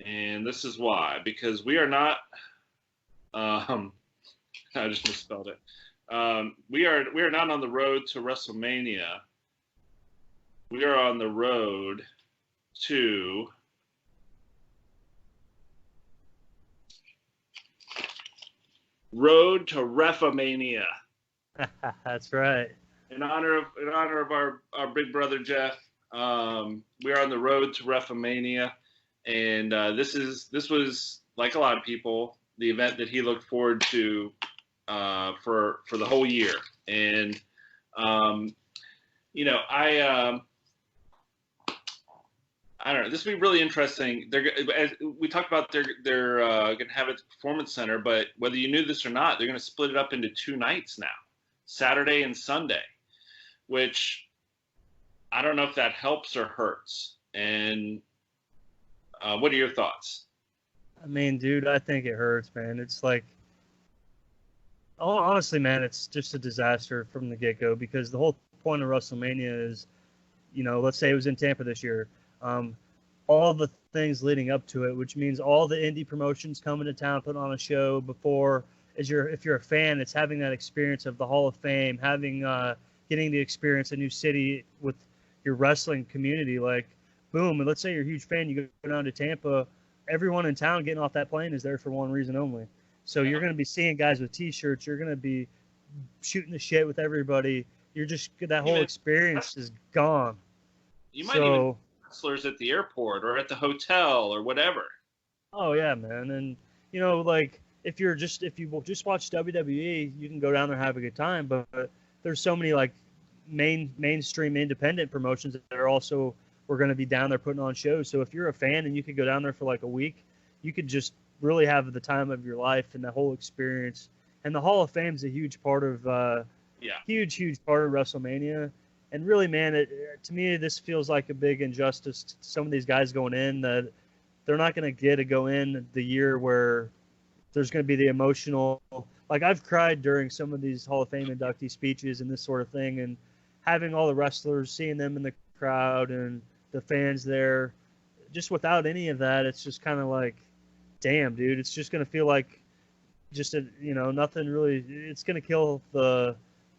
And this is why, because we are not I just misspelled it. We are not on the road to WrestleMania. We are on the road to Refamania. That's right. In honor of our big brother Jeff, we are on the road to Refamania, and this was, like a lot of people, the event that he looked forward to for the whole year. And I don't know. This will be really interesting. As we talked about, they're going to have it at the Performance Center, but whether you knew this or not, they're going to split it up into 2 nights now, Saturday and Sunday, which I don't know if that helps or hurts. And what are your thoughts? I mean, dude, I think it hurts, man. It's like, honestly, man, it's just a disaster from the get-go, because the whole point of WrestleMania is, let's say it was in Tampa this year. All the things leading up to it, which means all the indie promotions coming to town, putting on a show before. If you're a fan, it's having that experience of the Hall of Fame, getting to experience a new city with your wrestling community. Like, boom, and let's say you're a huge fan, you go down to Tampa, everyone in town getting off that plane is there for one reason only. So you're going to be seeing guys with T-shirts. You're going to be shooting the shit with everybody. That whole experience is gone. You might even wrestlers at the airport or at the hotel or whatever. Oh yeah, man. And like if you just watch WWE, you can go down there and have a good time. But there's so many like mainstream independent promotions that we're going to be down there putting on shows. So if you're a fan and you could go down there for like a week, you could just really have the time of your life and the whole experience. And the Hall of Fame is a huge part of huge part of WrestleMania. And really, man, to me, this feels like a big injustice to some of these guys going in, that they're not going to get to go in the year where there's going to be the emotional. Like, I've cried during some of these Hall of Fame inductee speeches and this sort of thing, and having all the wrestlers, seeing them in the crowd and the fans there, just without any of that, it's just kind of like, damn, dude, it's just going to feel like just nothing really. It's going to kill the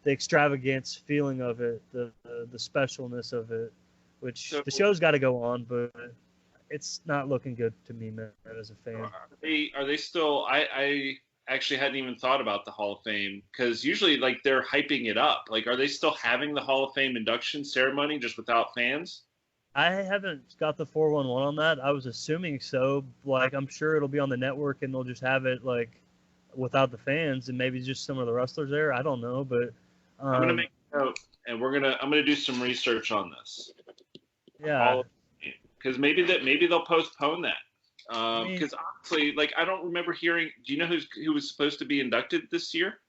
extravagance feeling of it, the specialness of it, which the show's got to go on, but it's not looking good to me, man, as a fan. Are they still? I actually hadn't even thought about the Hall of Fame, because usually like they're hyping it up. Like, are they still having the Hall of Fame induction ceremony just without fans? I haven't got the 411 on that. I was assuming so. Like, I'm sure it'll be on the network and they'll just have it like without the fans and maybe just some of the wrestlers there. I don't know, but I'm gonna make a note, and I'm gonna do some research on this. Yeah, because maybe they'll postpone that. Because honestly, like, I don't remember hearing. Do you know who was supposed to be inducted this year?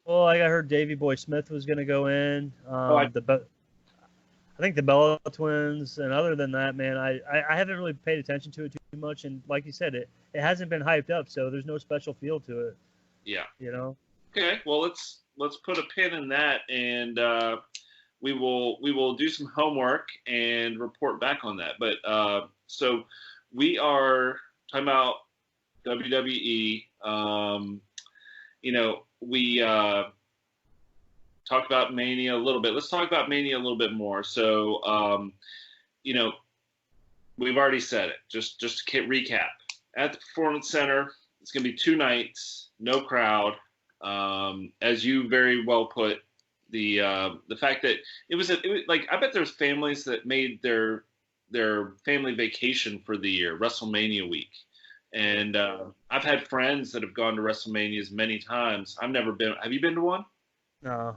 Well, I heard Davey Boy Smith was going to go in. I think the Bella Twins, and other than that, man, I haven't really paid attention to it too much. And like you said, it hasn't been hyped up, so there's no special feel to it. Yeah. Okay. Well, let's put a pin in that, and we will do some homework and report back on that. But so we are talking about WWE. We talked talk about Mania a little bit. Let's talk about Mania a little bit more. So, you know, we've already said it. Just to recap. At the Performance Center, it's going to be 2 nights, no crowd. As you very well put, the fact that it was like, I bet there's families that made their family vacation for the year, WrestleMania week. And I've had friends that have gone to WrestleManias many times. I've never been. Have you been to one? No.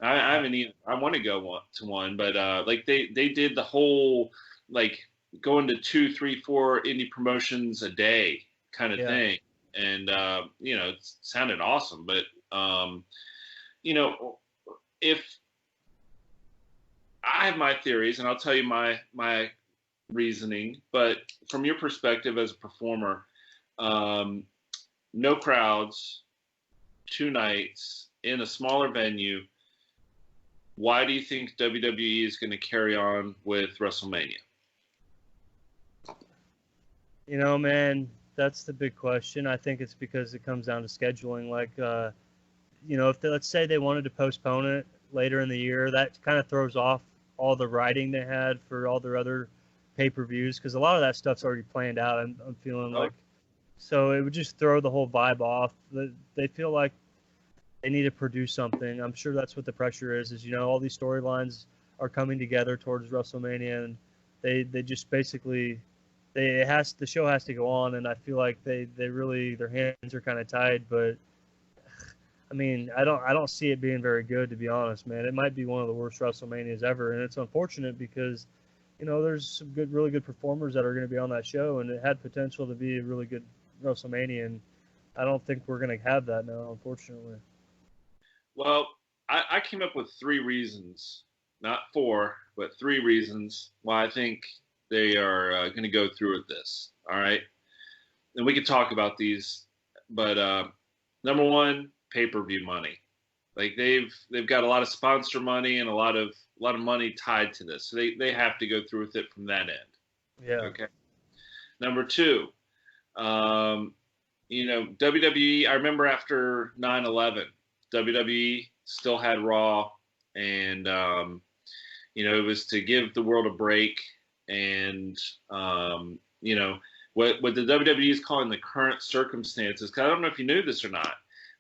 I haven't even. I want to go to one, but like they did the whole, like, going to 2, 3, 4 indie promotions a day kind of thing, and you know, it sounded awesome. But you know, if I have my theories, and I'll tell you my reasoning, but from your perspective as a performer, no crowds, 2 nights in a smaller venue. Why do you think WWE is going to carry on with WrestleMania? You know, man, that's the big question. I think it's because it comes down to scheduling. Like, you know, if let's say they wanted to postpone it later in the year, that kind of throws off all the writing they had for all their other pay-per-views, because a lot of that stuff's already planned out. I'm feeling like, so it would just throw the whole vibe off. They feel like they need to produce something. I'm sure that's what the pressure is, you know, all these storylines are coming together towards WrestleMania, and they just basically, the show has to go on, and I feel like they really, their hands are kind of tied. But I mean, I don't see it being very good, to be honest, man. It might be one of the worst WrestleManias ever, and it's unfortunate because, you know, there's some really good performers that are going to be on that show, and it had potential to be a really good WrestleMania, and I don't think we're going to have that now, unfortunately. Well, I came up with 3 reasons, not 4, but 3 reasons why I think they are going to go through with this. All right, and we could talk about these, but number 1, pay-per-view money. Like they've got a lot of sponsor money and a lot of money tied to this, so they have to go through with it from that end. Yeah. Okay. Number 2, you know, WWE. I remember after 9/11. WWE still had Raw, and you know, it was to give the world a break, and you know, what the WWE is calling the current circumstances. Because I don't know if you knew this or not,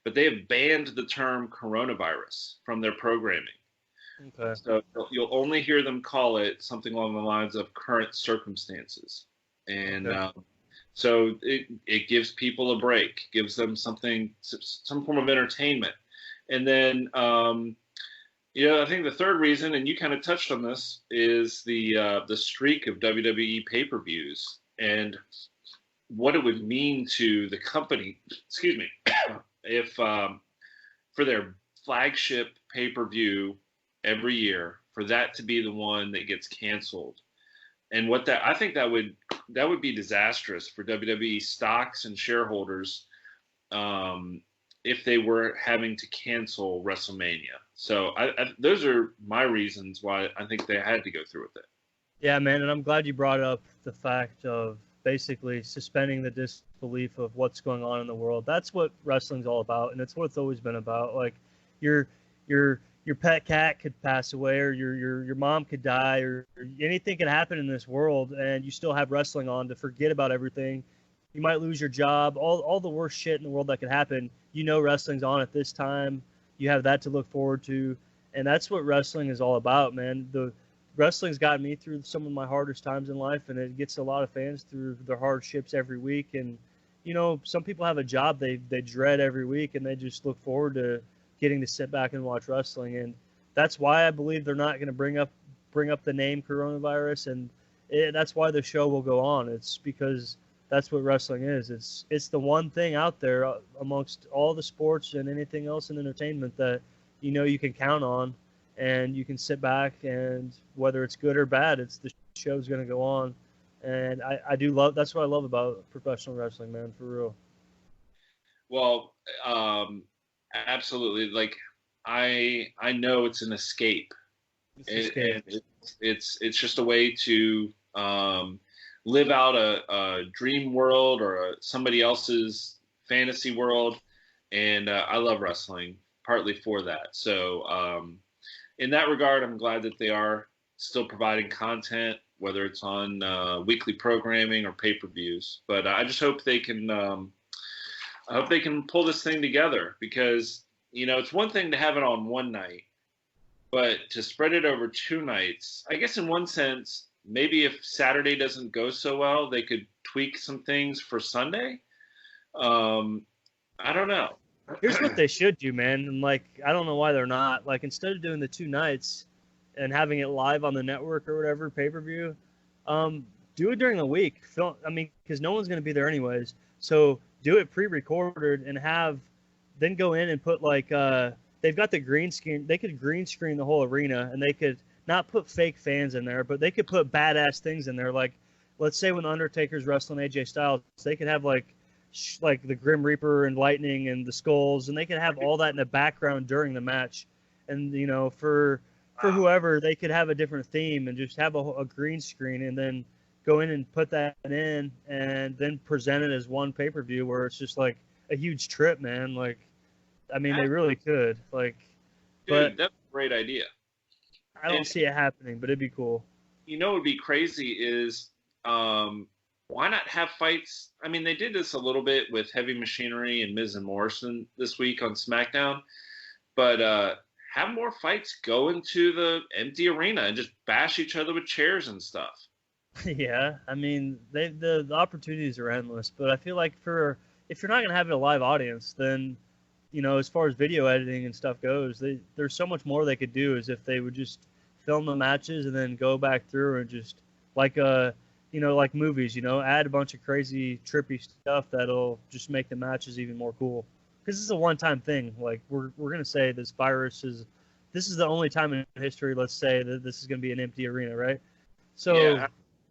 but they have banned the term coronavirus from their programming. Okay. So you'll only hear them call it something along the lines of current circumstances, and so it gives people a break, gives them something, some form of entertainment. And then, you know, I think the third reason, and you kind of touched on this, is the streak of WWE pay-per-views and what it would mean to the company. Excuse me, if for their flagship pay-per-view every year, for that to be the one that gets canceled, and I think that would be disastrous for WWE stocks and shareholders. If they were having to cancel WrestleMania. So those are my reasons why I think they had to go through with it. Yeah, man, and I'm glad you brought up the fact of basically suspending the disbelief of what's going on in the world. That's what wrestling's all about, and it's what it's always been about. Like your pet cat could pass away, or your mom could die, or anything could happen in this world, and you still have wrestling on to forget about everything. You might lose your job, all the worst shit in the world that could happen. You know, wrestling's on at this time. You have that to look forward to, and that's what wrestling is all about, man. The wrestling's gotten me through some of my hardest times in life, and it gets a lot of fans through their hardships every week. And you know, some people have a job they dread every week, and they just look forward to getting to sit back and watch wrestling. And that's why I believe they're not going to bring up the name coronavirus, and that's why the show will go on. It's because that's what wrestling is. It's the one thing out there amongst all the sports and anything else in entertainment that, you know, you can count on, and you can sit back, and whether it's good or bad, the show's going to go on. And I do love, that's what I love about professional wrestling, man, for real. Well, absolutely. Like I know it's an escape. It's just a way to live out a dream world or somebody else's fantasy world. And I love wrestling partly for that. So in that regard, I'm glad that they are still providing content, whether it's on weekly programming or pay-per-views. But I just hope they can. I hope they can pull this thing together, because it's one thing to have it on one night, but to spread it over 2 nights. I guess in one sense, maybe if Saturday doesn't go so well, they could tweak some things for Sunday. I don't know. Here's what they should do, man. And like, I don't know why they're not. Like, instead of doing the 2 nights and having it live on the network or whatever, pay-per-view, do it during the week. Because no one's going to be there anyways. So do it pre-recorded and then go in and put they've got the green screen. They could green screen the whole arena, and they could not put fake fans in there, but they could put badass things in there. Like, let's say when the Undertaker's wrestling AJ Styles, they could have like the Grim Reaper and Lightning and the Skulls, and they could have all that in the background during the match. And for whoever, they could have a different theme and just have a green screen, and then go in and put that in, and then present it as one pay-per-view where it's just like a huge trip, man. Like, I mean, they really could. Like, dude, that's a great idea. I don't see it happening, but it'd be cool. What would be crazy is, why not have fights? I mean, they did this a little bit with Heavy Machinery and Miz and Morrison this week on SmackDown, but have more fights go into the empty arena and just bash each other with chairs and stuff. Yeah, I mean, the opportunities are endless, but I feel like if you're not going to have a live audience, then, as far as video editing and stuff goes, there's so much more they could do, as if they would just film the matches and then go back through and just like movies, add a bunch of crazy, trippy stuff that'll just make the matches even more cool. Because this is a one-time thing. Like, we're going to say this is the only time in history, let's say, that this is going to be an empty arena, right? So yeah.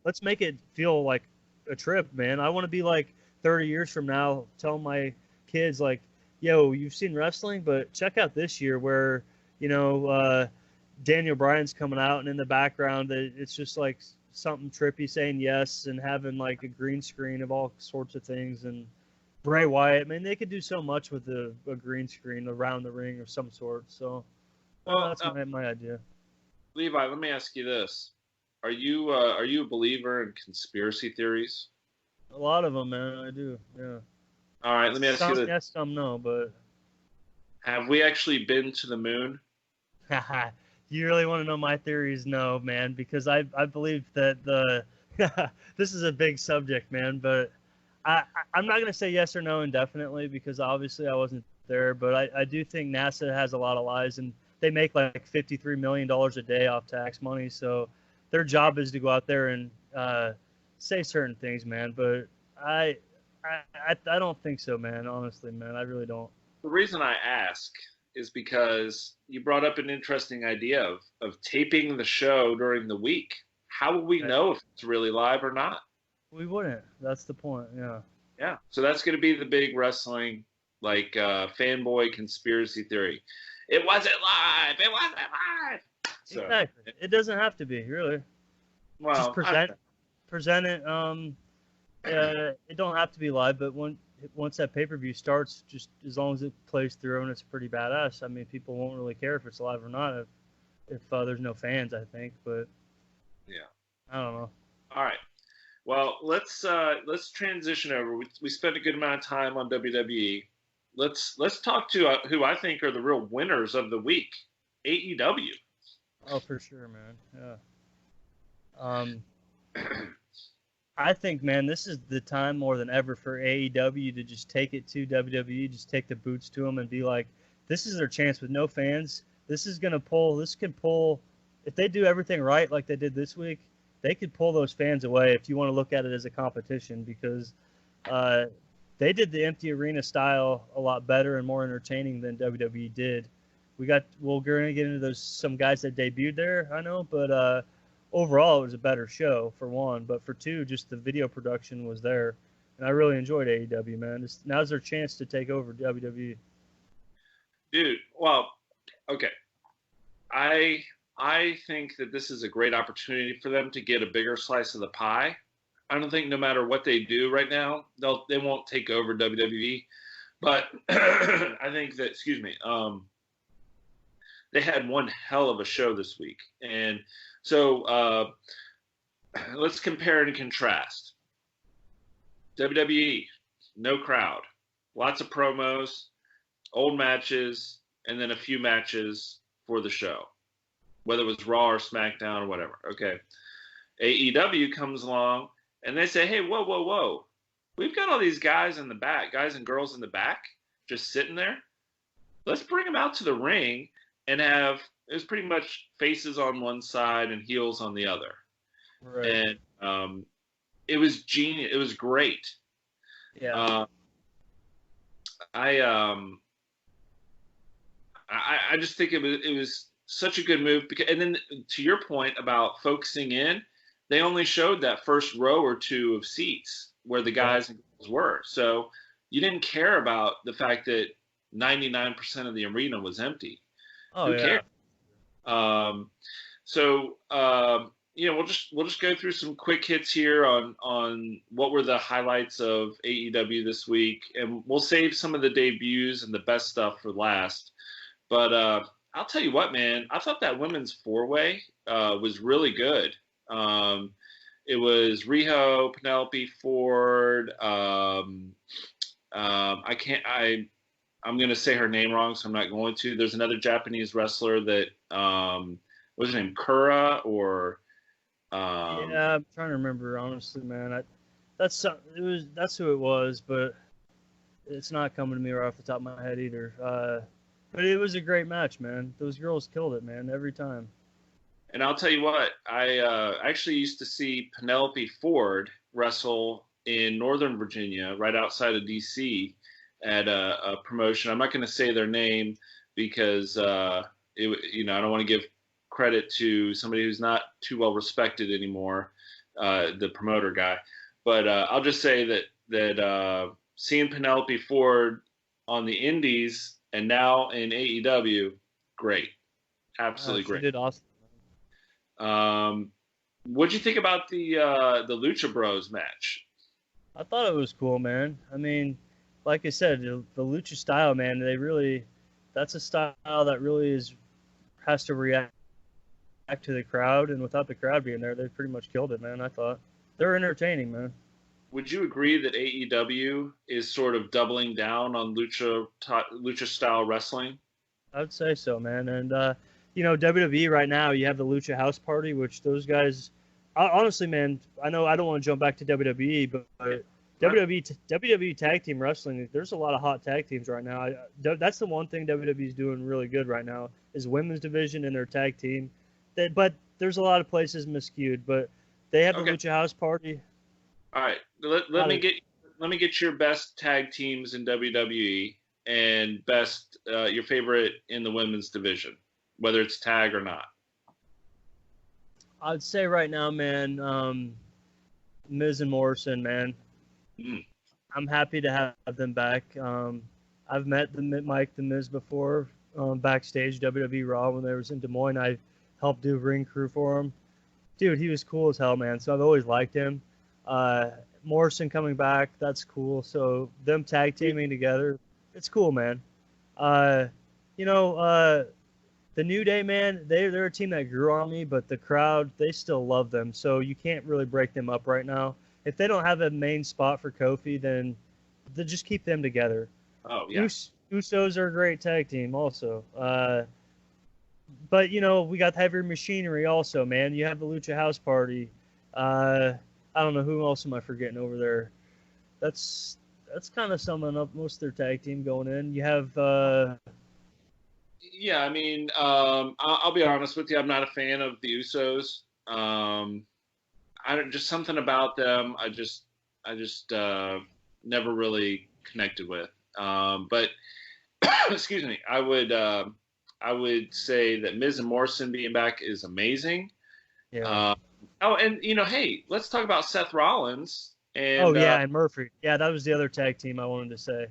Let's make it feel like a trip, man. I want to be like 30 years from now telling my kids, like, yo, you've seen wrestling, but check out this year where, Daniel Bryan's coming out, and in the background, it's just like something trippy saying yes, and having like a green screen of all sorts of things. And Bray Wyatt, I mean, they could do so much with a green screen around the ring of some sort. So that's my idea. Levi, let me ask you this. Are you a believer in conspiracy theories? A lot of them, man. I do, yeah. All right, let me ask you this. Yes, some no, but... Have we actually been to the moon? You really want to know my theories? No, man, because I believe that this is a big subject, man, but I'm not going to say yes or no indefinitely, because obviously I wasn't there, but I do think NASA has a lot of lies, and they make like $53 million a day off tax money, so their job is to go out there and say certain things, man, but I don't think so, man, honestly, man, I really don't. The reason I ask is because you brought up an interesting idea of taping the show during the week. How will we know if it's really live or not? We wouldn't. That's the point, yeah. Yeah, so that's going to be the big wrestling, fanboy conspiracy theory. It wasn't live! It wasn't live! So, exactly. It doesn't have to be, really. Well, just present it. It don't have to be live, but once that pay-per-view starts, just as long as it plays through and it's pretty badass, I mean, people won't really care if it's live or not if there's no fans, I think. But yeah, I don't know. All right. Well, let's transition over. We spent a good amount of time on WWE. Let's talk to who I think are the real winners of the week, AEW. Oh, for sure, man. Yeah. I think, man, this is the time more than ever for AEW to just take it to WWE, just take the boots to them and be like, this is their chance with no fans. This can pull, if they do everything right like they did this week, they could pull those fans away if you want to look at it as a competition, because they did the empty arena style a lot better and more entertaining than WWE did. We're going to get into some guys that debuted there, I know, but overall, it was a better show, for one. But for two, just the video production was there. And I really enjoyed AEW, man. Now's their chance to take over WWE. Dude, well, okay. I think that this is a great opportunity for them to get a bigger slice of the pie. I don't think no matter what they do right now, they won't take over WWE. But I think that, they had one hell of a show this week. And so let's compare and contrast. WWE, no crowd, lots of promos, old matches, and then a few matches for the show, whether it was Raw or SmackDown or whatever. Okay. AEW comes along and they say, hey, whoa, whoa, whoa. We've got all these guys in the back, guys and girls in the back, just sitting there. Let's bring them out to the ring and have, it was pretty much faces on one side and heels on the other. Right. And it was genius. It was great. Yeah. I just think it was such a good move because, and then to your point about focusing in, they only showed that first row or two of seats where the guys and girls were. So you didn't care about the fact that 99% of the arena was empty. Oh, Who yeah. cares? So we'll just go through some quick hits here on what were the highlights of AEW this week, and we'll save some of the debuts and the best stuff for last. But I'll tell you what, man, I thought that women's four-way was really good. It was Riho, Penelope Ford. I'm going to say her name wrong, so I'm not going to. There's another Japanese wrestler that what was her name, Kura or Yeah, I'm trying to remember, honestly, man. That's who it was, but it's not coming to me right off the top of my head either. But it was a great match, man. Those girls killed it, man, every time. And I'll tell you what, I actually used to see Penelope Ford wrestle in Northern Virginia, right outside of D.C., at a promotion. I'm not going to say their name because I don't want to give credit to somebody who's not too well respected anymore, the promoter guy. But I'll just say that seeing Penelope Ford on the Indies and now in AEW, great, absolutely great. She did awesome. What'd you think about the Lucha Bros match? I thought it was cool, man. I mean, like I said, the lucha style, man, that's a style that really has to react to the crowd, and without the crowd being there, they pretty much killed it, man. I thought they're entertaining, man. Would you agree that AEW is sort of doubling down on lucha style wrestling? I'd say so, man. And WWE right now, you have the Lucha House Party, which those guys, honestly, man, I know I don't want to jump back to WWE, but WWE tag team wrestling, there's a lot of hot tag teams right now. That's the one thing WWE is doing really good right now is women's division and their tag team. But there's a lot of places miscued, but they have the Lucha House Party. All right, let me get your best tag teams in WWE and best your favorite in the women's division, whether it's tag or not. I'd say right now, man, Miz and Morrison, man. I'm happy to have them back. I've met Mike the Miz before backstage WWE Raw when they was in Des Moines. I helped do ring crew for him. Dude, he was cool as hell, man. So I've always liked him. Morrison coming back, that's cool. So them tag teaming together, it's cool, man. The New Day, man, they're a team that grew on me, but the crowd, they still love them. So you can't really break them up right now. If they don't have a main spot for Kofi, then they just keep them together. Oh, yeah. Usos are a great tag team also. But, we got Heavy Machinery also, man. You have the Lucha House Party. I don't know, who else am I forgetting over there? That's kind of summing up most of their tag team going in. You have... Yeah, I mean, I'll be honest with you. I'm not a fan of the Usos. Just something about them. I just never really connected with. But excuse me, I would say that Miz and Morrison being back is amazing. Yeah. And hey, let's talk about Seth Rollins. And, and Murphy. Yeah, that was the other tag team I wanted to say.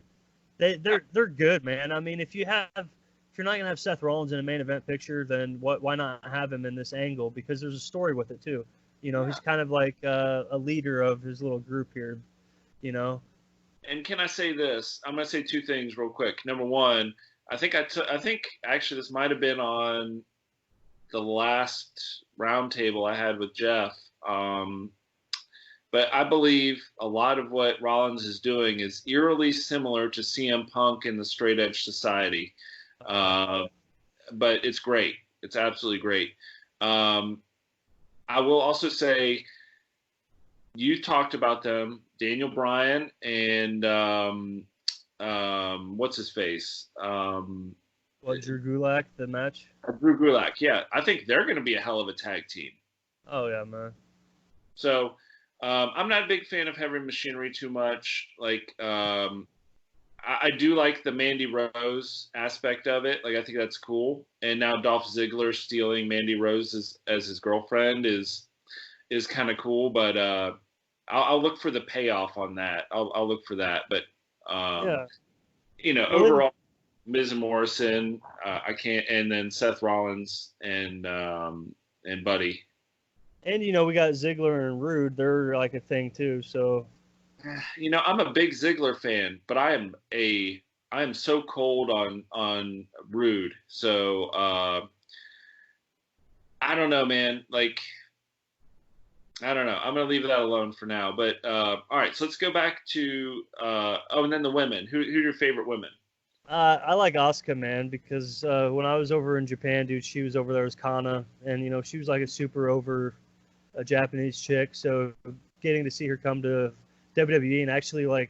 They're good, man. I mean, if you're not gonna have Seth Rollins in a main event picture, then why not have him in this angle? Because there's a story with it too. He's kind of like a leader of his little group here. And can I say this? I'm gonna say two things real quick. Number one, I think I think actually this might have been on the last roundtable I had with Jeff. But I believe a lot of what Rollins is doing is eerily similar to CM Punk in the Straight Edge Society. But it's great. It's absolutely great. I will also say, you talked about them, Daniel Bryan and what's his face? Drew Gulak, the match? Drew Gulak, yeah. I think they're going to be a hell of a tag team. Oh, yeah, man. So I'm not a big fan of Heavy Machinery too much. Like, I do like the Mandy Rose aspect of it. Like, I think that's cool. And now Dolph Ziggler stealing Mandy Rose as his girlfriend is kind of cool. But I'll look for the payoff on that. I'll look for that. But Yeah. overall, Miz and Morrison, I can't, and then Seth Rollins and Buddy. And we got Ziggler and Rude. They're like a thing too. So, I'm a big Ziggler fan, but I am so cold on Rude. So I don't know, man. Like, I don't know. I'm gonna leave that alone for now. But all right, so let's go back to and then the women. Who are your favorite women? I like Asuka, man, because when I was over in Japan, dude, she was over there as Kana, and she was like a super over a Japanese chick. So getting to see her come to WWE and actually like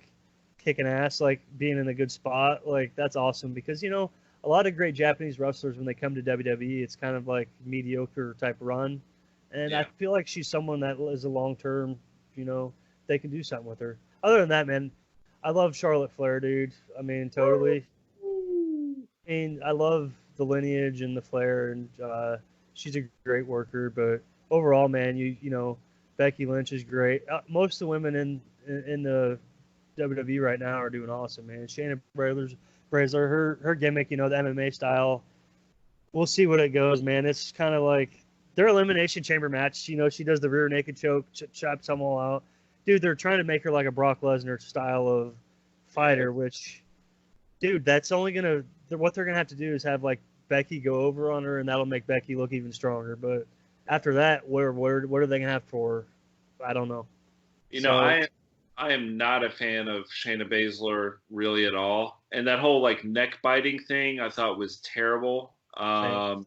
kicking ass, like being in a good spot, like that's awesome. Because a lot of great Japanese wrestlers when they come to WWE, it's kind of like mediocre type run, and Yeah. I feel like she's someone that is a long term. They can do something with her. Other than that, man, I love Charlotte Flair, dude. I mean, totally. I mean, I love the lineage and the Flair, and she's a great worker. But overall, man, Becky Lynch is great. Most of the women in the WWE right now are doing awesome, man. Shayna Baszler, her gimmick, the MMA style. We'll see what it goes, man. It's kind of like their Elimination Chamber match. She does the rear naked choke, chops them all out. Dude, they're trying to make her like a Brock Lesnar style of fighter, which, dude, that's only gonna. What they're gonna have to do is have like Becky go over on her, and that'll make Becky look even stronger. But after that, what are they gonna have for her? I don't know. I am not a fan of Shayna Baszler really at all, and that whole like neck biting thing I thought was terrible. I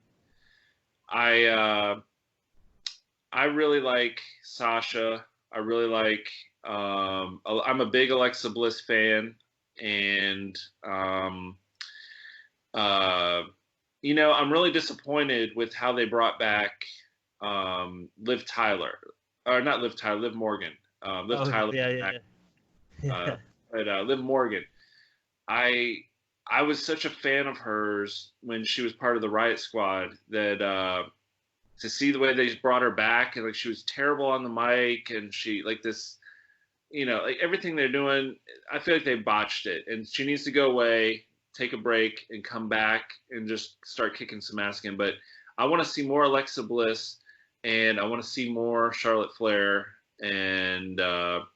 really like Sasha. I really like. I'm a big Alexa Bliss fan, and I'm really disappointed with how they brought back Liv Tyler, or not Liv Tyler, Liv Morgan. Liv Tyler. Yeah. But Liv Morgan, I was such a fan of hers when she was part of the Riot Squad that to see the way they brought her back, and like she was terrible on the mic, and she like this, like everything they're doing, I feel like they botched it, and she needs to go away, take a break, and come back and just start kicking some ass again. But I want to see more Alexa Bliss, and I want to see more Charlotte Flair. And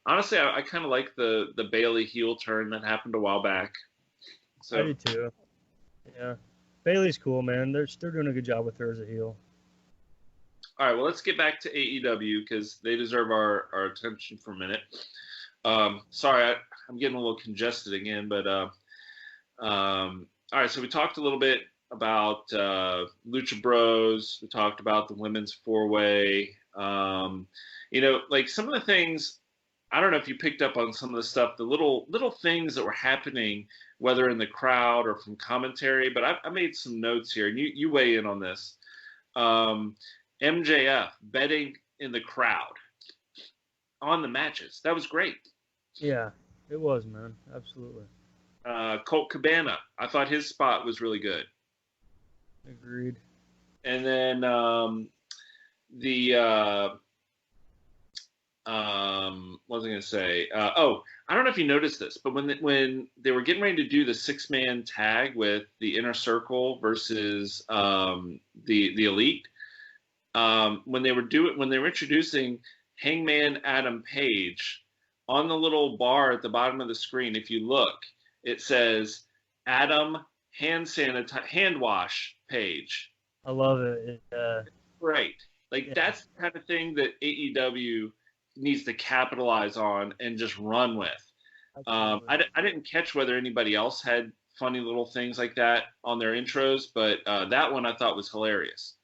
honestly, I kind of like the Bayley heel turn that happened a while back. So I do too. Yeah, Bayley's cool, man. They're doing a good job with her as a heel. All right, well, let's get back to AEW because they deserve our attention for a minute. Sorry, I'm getting a little congested again, but all right. So we talked a little bit about Lucha Bros. We talked about the women's four-way. Like some of the things, I don't know if you picked up on some of the stuff, the little things that were happening, whether in the crowd or from commentary. But I made some notes here, and you weigh in on this. MJF betting in the crowd on the matches. That was great. Yeah, it was, man. Absolutely. Colt Cabana, I thought his spot was really good. Agreed. And then what was I going to say? I don't know if you noticed this, but when they were getting ready to do the 6-man tag with the Inner Circle versus the Elite, when they were introducing Hangman Adam Page, on the little bar at the bottom of the screen, if you look, it says Adam hand wash page. I love it. Right. Like Yeah, that's the kind of thing that AEW needs to capitalize on and just run with. absolutely. I didn't catch whether anybody else had funny little things like that on their intros, but that one I thought was hilarious.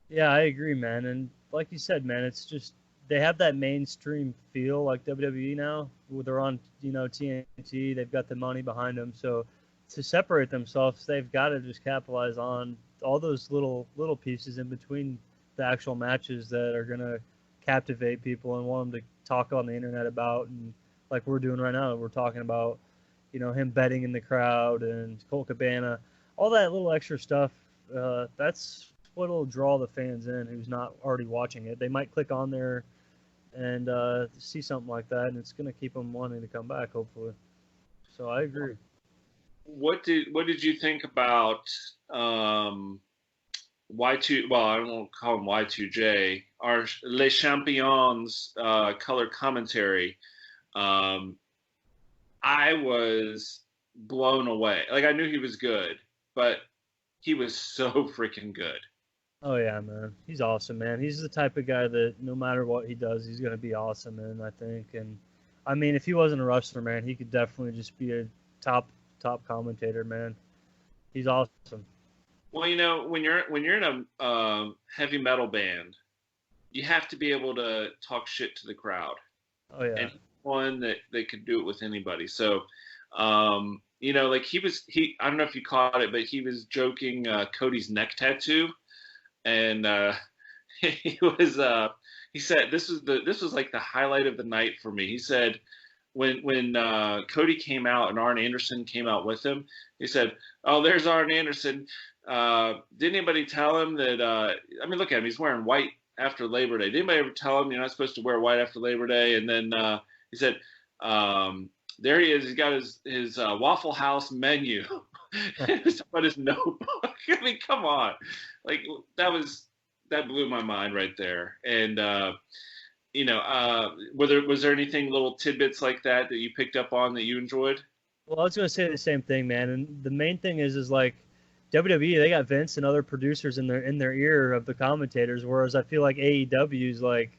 Yeah, I agree, man. And like you said, man, it's just they have that mainstream feel like WWE now. Where they're on, TNT. They've got the money behind them. So to separate themselves, they've got to just capitalize on all those little pieces in between the actual matches that are gonna captivate people and want them to talk on the internet about. And like we're doing right now, we're talking about, him betting in the crowd and Colt Cabana, all that little extra stuff. That's what'll draw the fans in who's not already watching it. They might click on there and see something like that, and it's going to keep them wanting to come back, hopefully. So I agree. What did you think about Y2? Well, I won't call him Y2J. Our Les Champions color commentary. I was blown away. Like I knew he was good, but he was so freaking good. Oh yeah, man, he's awesome, man. He's the type of guy that no matter what he does, he's gonna be awesome, man. I think, and I mean, if he wasn't a wrestler, man, he could definitely just be a top commentator, man. He's awesome. Well, when you're in a heavy metal band, you have to be able to talk shit to the crowd, Oh yeah. and he's one that they could do it with anybody. So, like he I don't know if you caught it, but he was joking Cody's neck tattoo, and he said this was like the highlight of the night for me. He said when Cody came out and Arn Anderson came out with him, he said, "Oh, there's Arn Anderson. Didn't anybody tell him that? I mean, look at him. He's wearing white after Labor Day. Did anybody ever tell him you're not supposed to wear white after Labor Day?" And then he said, "There he is. He's got his Waffle House menu." It's on his notebook. I mean, come on, like that blew my mind right there. And was there anything little tidbits like that you picked up on that you enjoyed? Well, I was gonna say the same thing, man. And the main thing is like WWE, they got Vince and other producers in their ear of the commentators, whereas I feel like AEW's like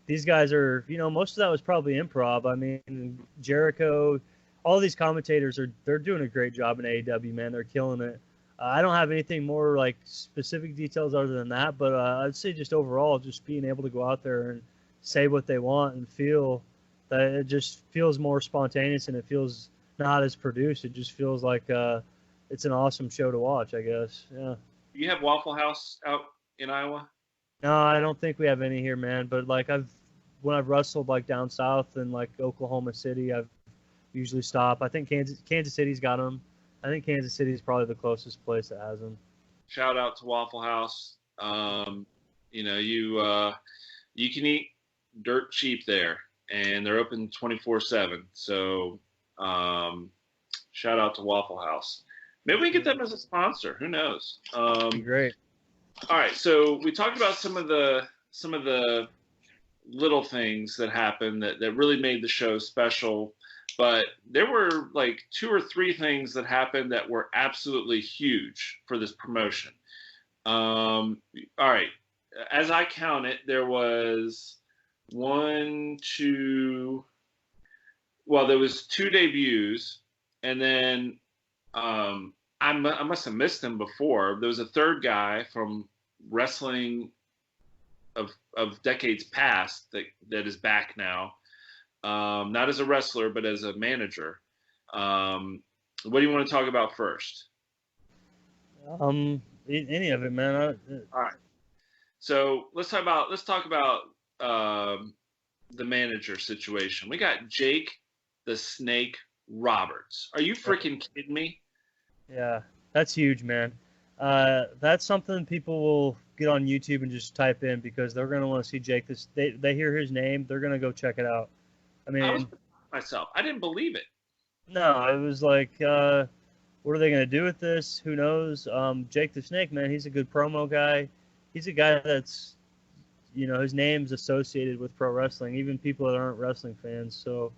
these guys are, most of that was probably improv. I mean, Jericho, all these commentators they're doing a great job in AEW, man. They're killing it. I don't have anything more like specific details other than that, but I'd say just overall, just being able to go out there and say what they want and feel that it just feels more spontaneous and it feels not as produced. It just feels like it's an awesome show to watch, I guess. Yeah. Do you have Waffle House out in Iowa? No, I don't think we have any here, man. But like when I've wrestled like down south in like Oklahoma City, I've usually stop. I think Kansas City's got them. I think Kansas City is probably the closest place that has them. Shout out to Waffle House. You can eat dirt cheap there, and they're open 24/7. So shout out to Waffle House. Maybe we can get them as a sponsor. Who knows? Great. All right, so we talked about some of the little things that happened that really made the show special, but there were like 2 or 3 things that happened that were absolutely huge for this promotion. All right, as I count it, there was there was 2 debuts, and then I must have missed him before. There was a third guy from wrestling of decades past that is back now, not as a wrestler but as a manager. What do you want to talk about first? Any of it, man. All right. So let's talk about the manager situation. We got Jake the Snake Roberts. Are you freaking kidding me? Yeah, that's huge, man. That's something people will get on YouTube and just type in because they're gonna want to see Jake. They hear his name, they're gonna go check it out. I mean, I was myself. I didn't believe it. no, it was like, what are they gonna do with this? Who knows? Jake the Snake, man, he's a good promo guy. He's a guy that's, his name's associated with pro wrestling, even people that aren't wrestling fans. So,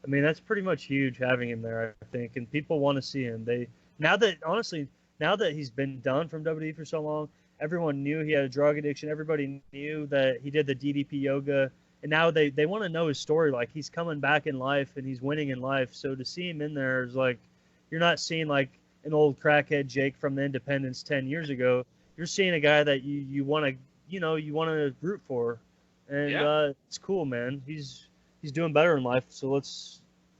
I mean, that's pretty much huge having him there, I think, and people want to see him. Now that honestly, now that he's been done from WWE for so long, everyone knew he had a drug addiction. Everybody knew that he did the DDP yoga, and now they want to know his story. Like he's coming back in life and he's winning in life. So to see him in there is like you're not seeing like an old crackhead Jake from the Independents 10 years ago. You're seeing a guy that you want to you want to root for, and Yeah. it's cool, man. He's doing better in life. So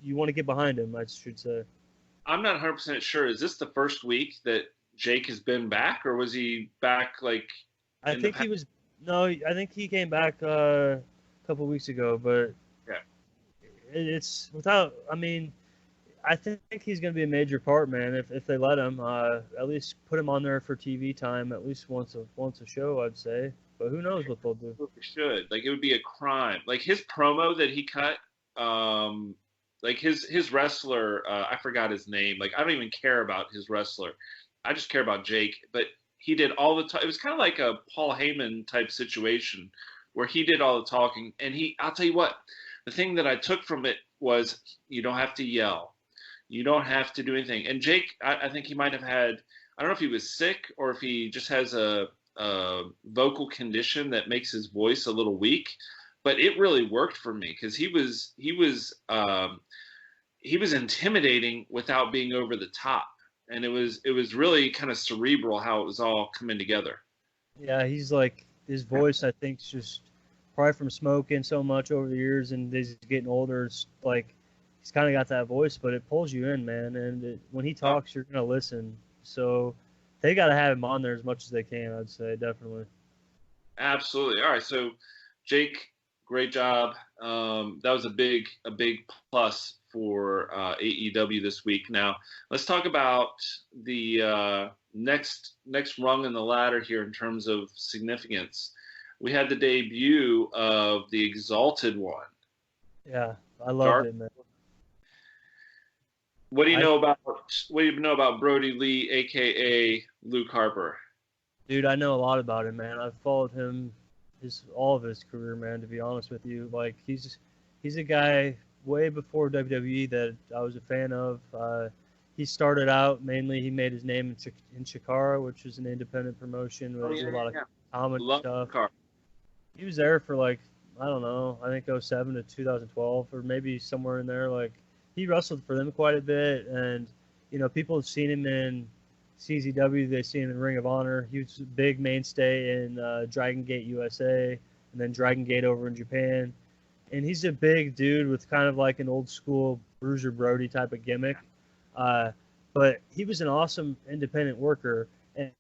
you want to get behind him, I should say. I'm not 100% sure. Is this the first week that Jake has been back, or was he back like I in the think past? he was no, I think he came back a couple weeks ago, but Yeah. it's without. I mean, I think he's going to be a major part, man. If they let him, at least put him on there for TV time, at least once a show, I'd say. But who knows what they'll do? We should. Like it would be a crime. Like his promo that he cut, like his wrestler, I forgot his name. Like I don't even care about his wrestler. I just care about Jake. But he did all the time. It was kind of like a Paul Heyman type situation where he did all the talking. And I'll tell you what, the thing that I took from it was you don't have to yell. You don't have to do anything. And Jake, I think he might have had, I don't know if he was sick or if he just has a vocal condition that makes his voice a little weak, but it really worked for me because he was intimidating without being over the top, and it was really kind of cerebral how it was all coming together. Yeah, he's like his voice. I think is just probably from smoking so much over the years, and he's getting older. It's like he's kind of got that voice, but it pulls you in, man. And when he Oh, talks, you're gonna listen. So they got to have him on there as much as they can. I'd say definitely. absolutely. All right, so Jake, great job. That was a big plus for AEW this week. Now let's talk about the next rung in the ladder here in terms of significance. We had the debut of the Exalted One. Yeah, I loved Dark. it, man. What do you I know about what do you know about Brody Lee, aka Luke Harper? Dude, I know a lot about him, man. I've followed him his all of his career, man. To be honest with you, like he's a guy way before WWE that I was a fan of. He started out mainly. He made his name in Chikara, which is an independent promotion where Oh they yeah, do a yeah, lot of yeah. comedy Love stuff. Luke Harper. He was there for like I don't know. I think '07 to 2012 or maybe somewhere in there. Like he wrestled for them quite a bit, and people have seen him in CZW. They've seen him in Ring of Honor. He was a big mainstay in Dragon Gate USA, and then Dragon Gate over in Japan. And he's a big dude with kind of like an old school Bruiser Brody type of gimmick. Uh, but he was an awesome independent worker.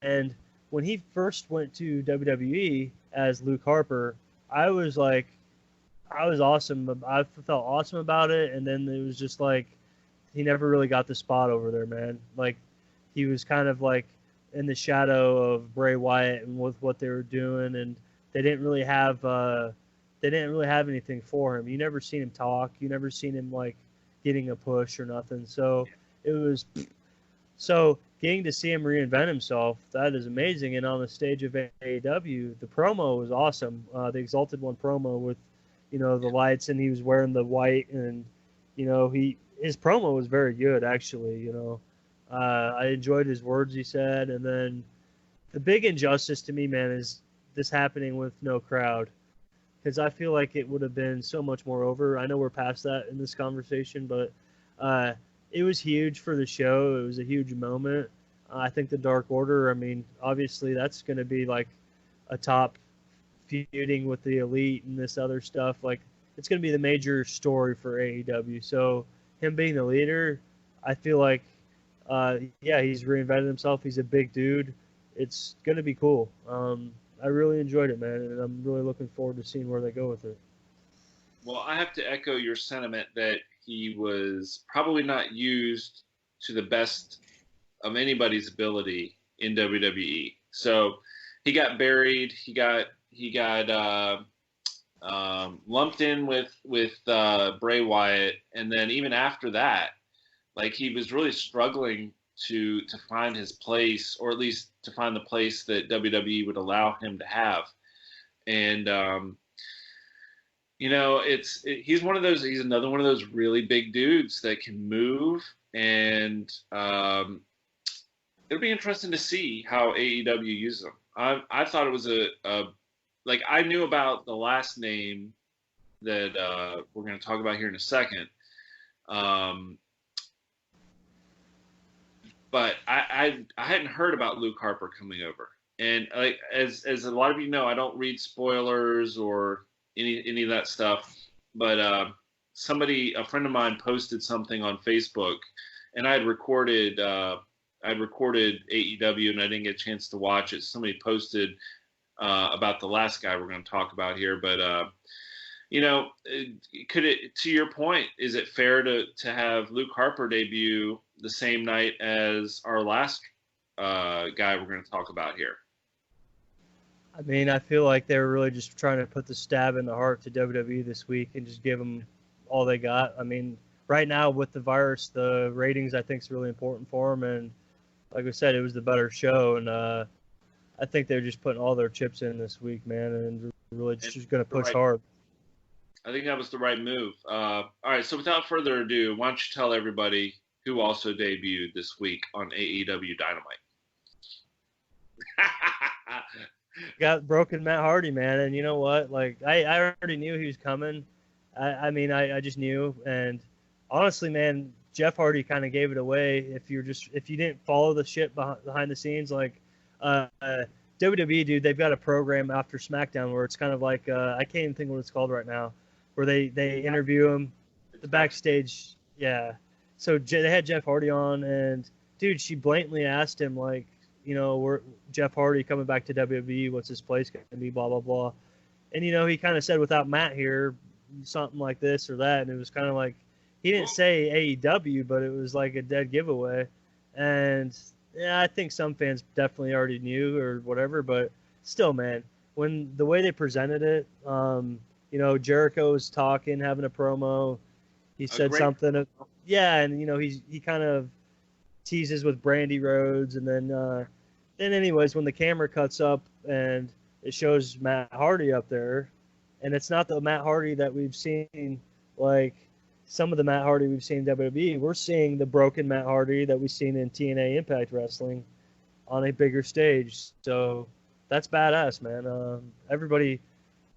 And when he first went to WWE as Luke Harper, I was like, I was awesome. I felt awesome about it. And then it was just like, he never really got the spot over there, man. Like, he was kind of like in the shadow of Bray Wyatt and with what they were doing. And they didn't really have, anything for him. You never seen him talk. You never seen him like getting a push or nothing. So it was so getting to see him reinvent himself, that is amazing. And on the stage of AEW, the promo was awesome. The Exalted One promo with, the lights, and he was wearing the white, and his promo was very good actually. I enjoyed his words he said, and then the big injustice to me, man, is this happening with no crowd. Because I feel like it would have been so much more over. I know we're past that in this conversation, but uh, it was huge for the show. It was a huge moment. I think the Dark Order, I mean, obviously that's going to be like a top feuding with the Elite and this other stuff. Like, it's going to be the major story for AEW. So, him being the leader, I feel like, yeah, he's reinvented himself. He's a big dude. It's going to be cool. I really enjoyed it, man, and I'm really looking forward to seeing where they go with it. Well, I have to echo your sentiment that he was probably not used to the best of anybody's ability in WWE. So he got buried. He got lumped in with Bray Wyatt, and then even after that, like he was really struggling to find his place, or at least to find the place that WWE would allow him to have. And he's another one of those really big dudes that can move, and it'll be interesting to see how AEW uses them. I thought it was like I knew about the last name that we're going to talk about here in a second. But I hadn't heard about Luke Harper coming over. And like as a lot of you know, I don't read spoilers or any of that stuff. But a friend of mine, posted something on Facebook, and I had recorded AEW, and I didn't get a chance to watch it. Somebody posted about the last guy we're going to talk about here, but could it, to your point, is it fair to have Luke Harper debut the same night as our last guy we're going to talk about here? I mean, I feel like they were really just trying to put the stab in the heart to WWE this week and just give them all they got. I mean, right now with the virus, the ratings I think is really important for them, and like I said, it was the better show, and I think they're just putting all their chips in this week, man, and really just going to push hard. I think that was the right move. All right, so without further ado, why don't you tell everybody who also debuted this week on AEW Dynamite? Got broken Matt Hardy, man, and you know what? Like, I already knew he was coming. I mean, I just knew, and honestly, man, Jeff Hardy kind of gave it away. If you didn't follow the shit behind the scenes, like WWE, dude, they've got a program after SmackDown where it's kind of like I can't even think what it's called right now, where they interview him, the backstage, yeah. So they had Jeff Hardy on, and dude, she blatantly asked him like, you know, we're Jeff Hardy coming back to WWE, what's his place going to be, blah blah blah, and you know, he kind of said without Matt here, something like this or that, and it was kind of like he didn't say AEW, but it was like a dead giveaway, and yeah, I think some fans definitely already knew or whatever, but still, man, when the way they presented it, you know, Jericho was talking, having a promo, he said something, yeah, and you know, he kind of teases with Brandy Rhodes, and then anyways, when the camera cuts up and it shows Matt Hardy up there, and it's not the Matt Hardy that we've seen, like some of the Matt Hardy we've seen in WWE. We're seeing the broken Matt Hardy that we've seen in TNA Impact Wrestling on a bigger stage. So that's badass, man. Everybody,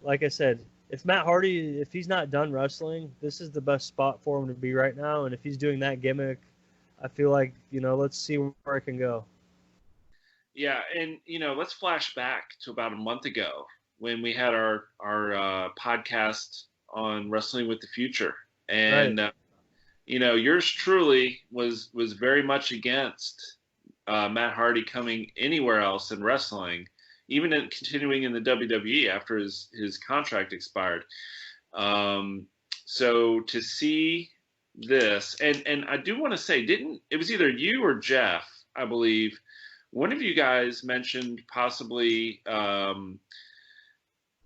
like I said, if Matt Hardy, if he's not done wrestling, this is the best spot for him to be right now. And if he's doing that gimmick, I feel like, you know, let's see where it can go. Yeah, and you know, let's flash back to about a month ago when we had our podcast on Wrestling with the Future, and Right. you know, yours truly was very much against Matt Hardy coming anywhere else in wrestling, even continuing in the WWE after his contract expired. So to see this, and I do want to say, it was either you or Jeff, I believe. One of you guys mentioned possibly, well,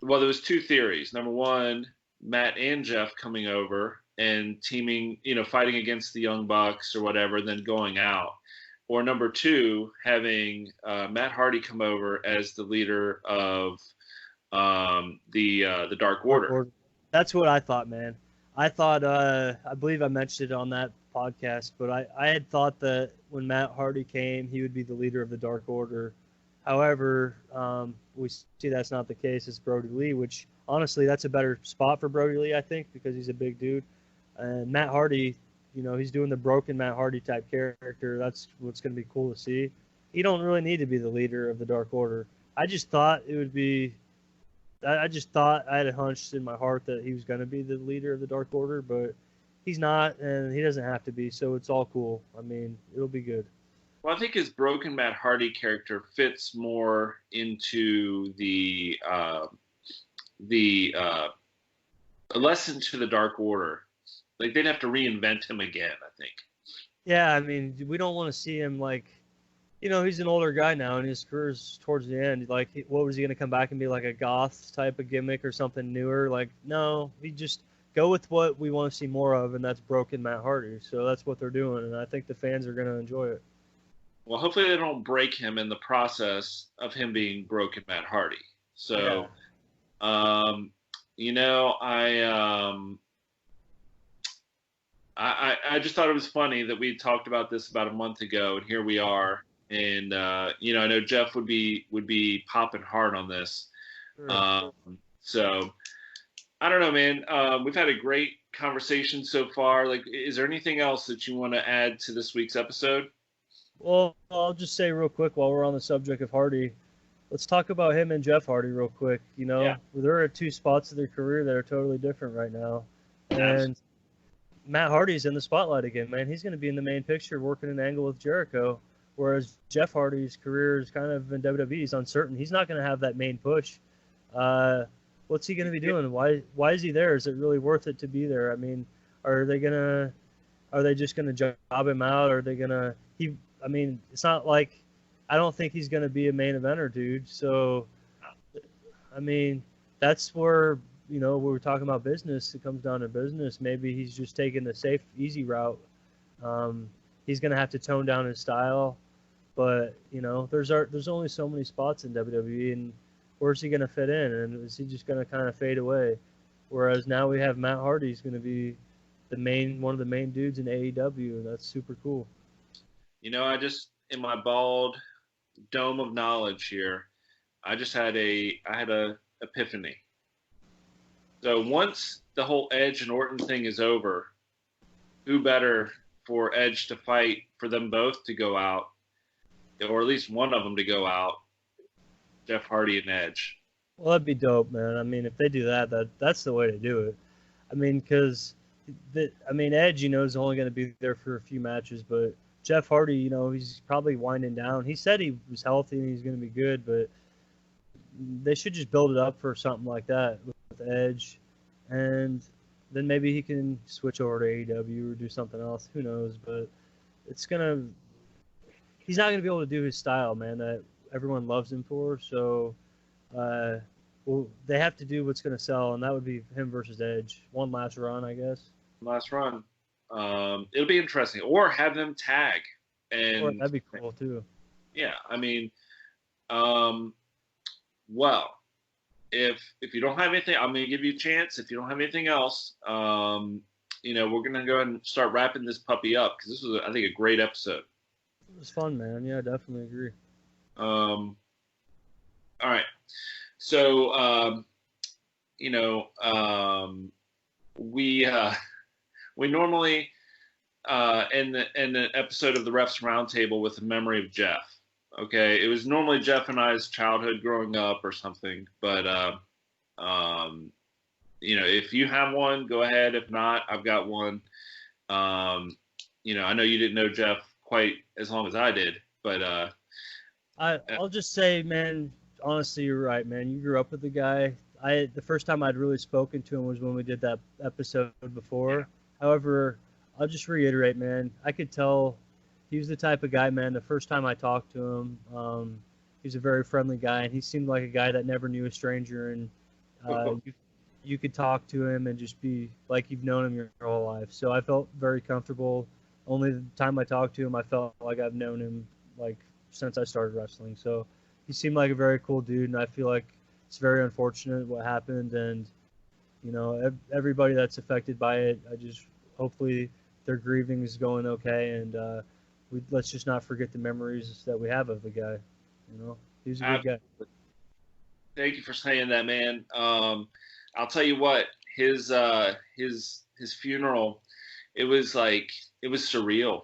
there was two theories. Number one, Matt and Jeff coming over and teaming, you know, fighting against the Young Bucks or whatever, then going out. Or number two, having Matt Hardy come over as the leader of the Dark Order. That's what I thought, man. I thought, I believe I mentioned it on that podcast, but I had thought that when Matt Hardy came, he would be the leader of the Dark Order. However, we see that's not the case. It's Brody Lee, which honestly, that's a better spot for Brody Lee, I think, because he's a big dude. And Matt Hardy, you know, he's doing the broken Matt Hardy type character. That's what's going to be cool to see. He don't really need to be the leader of the Dark Order. I just thought it would be. I just thought, I had a hunch in my heart that he was going to be the leader of the Dark Order, but he's not, and he doesn't have to be, so it's all cool. I mean, it'll be good. Well, I think his broken Matt Hardy character fits more into the lesson to the Dark Order. Like, they'd have to reinvent him again, I think. Yeah, I mean, we don't want to see him like, you know, he's an older guy now, and his career's towards the end. Like, what was he going to come back and be, like a goth type of gimmick or something newer? Like, no, he just go with what we want to see more of, and that's broken Matt Hardy. So that's what they're doing, and I think the fans are going to enjoy it. Well, hopefully they don't break him in the process of him being broken Matt Hardy. So, yeah. You know, I just thought it was funny that we talked about this about a month ago, and here we are And I know Jeff would be popping hard on this. Sure. So I don't know, man. We've had a great conversation so far. Like, is there anything else that you want to add to this week's episode? Well, I'll just say real quick while we're on the subject of Hardy, let's talk about him and Jeff Hardy real quick. Yeah. They're at two spots of their career that are totally different right now. Absolutely. And Matt Hardy's in the spotlight again, man. He's going to be in the main picture working an angle with Jericho, whereas Jeff Hardy's career is kind of in WWE. He's uncertain. He's not going to have that main push. What's he going to be doing? Why is he there? Is it really worth it to be there? I mean, are they just gonna job him out? Are they gonna I mean, it's not like I don't think he's gonna be a main eventer, dude. So I mean, that's where we were talking about business. It comes down to business. Maybe he's just taking the safe, easy route. He's gonna have to tone down his style, but there's only so many spots in WWE, and where's he gonna fit in? And is he just gonna kind of fade away? Whereas now we have Matt Hardy's gonna be one of the main dudes in AEW, and that's super cool. I just in my bald dome of knowledge here, I had a epiphany. So once the whole Edge and Orton thing is over, who better for Edge to fight for them both to go out, or at least one of them to go out? Jeff Hardy and Edge. Well, that'd be dope, man. I mean, if they do that's the way to do it. I mean, because Edge, is only going to be there for a few matches, but Jeff Hardy, he's probably winding down. He said he was healthy and he's going to be good, but they should just build it up for something like that with Edge, and then maybe he can switch over to AEW or do something else. Who knows? But he's not going to be able to do his style, man, that everyone loves him for. So, they have to do what's going to sell, and that would be him versus Edge. One last run, I guess. Last run. It'll be interesting. Or have them tag. And that'd be cool too. Yeah, I mean, well, if you don't have anything, I'm gonna give you a chance. If you don't have anything else, we're gonna go ahead and start wrapping this puppy up because this was, I think, a great episode. It was fun, man. Yeah, I definitely agree. All right. So, we normally end the episode of the Refs Roundtable with a memory of Jeff. Okay, it was normally Jeff and I's childhood growing up or something, but if you have one, go ahead. If not, I've got one. I know you didn't know Jeff quite as long as I did, but I'll just say, man, honestly, you're right, man. You grew up with the guy. The first time I'd really spoken to him was when we did that episode before. Yeah. However, I'll just reiterate, man, I could tell he was the type of guy, man, the first time I talked to him, he's a very friendly guy, and he seemed like a guy that never knew a stranger, and you could talk to him and just be like you've known him your whole life. So I felt very comfortable. Only the time I talked to him, I felt like I've known him, like, since I started wrestling. So he seemed like a very cool dude, and I feel like it's very unfortunate what happened, and everybody that's affected by it, hopefully their grieving is going okay, and let's just not forget the memories that we have of the guy. He was a good guy. Thank you for saying that, man. I'll tell you what, his funeral, it was surreal.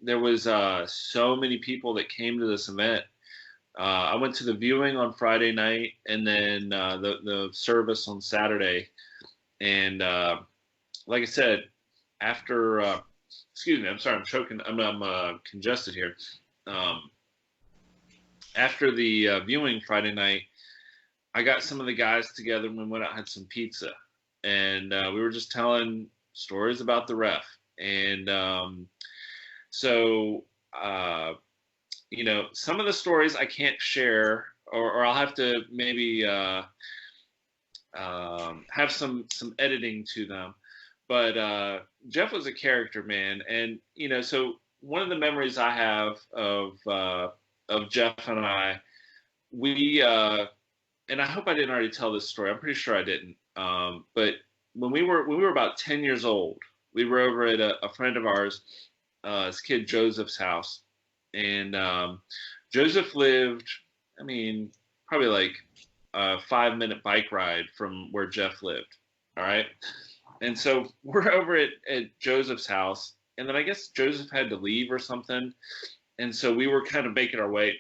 There was so many people that came to this event. I went to the viewing on Friday night, and then the service on Saturday. And like I said, after excuse me, I'm sorry, I'm choking. I'm congested here. After the viewing Friday night, I got some of the guys together and we went out and had some pizza. And we were just telling stories about the ref. And so, some of the stories I can't share, or I'll have to maybe have some editing to them. But Jeff was a character, man. And, so one of the memories I have of Jeff and I, we, and I hope I didn't already tell this story. I'm pretty sure I didn't. But when we were about 10 years old, we were over at a friend of ours, his kid Joseph's house. And Joseph lived, probably like a 5-minute bike ride from where Jeff lived. All right. And so we're over at Joseph's house. And then I guess Joseph had to leave or something. And so we were kind of making our way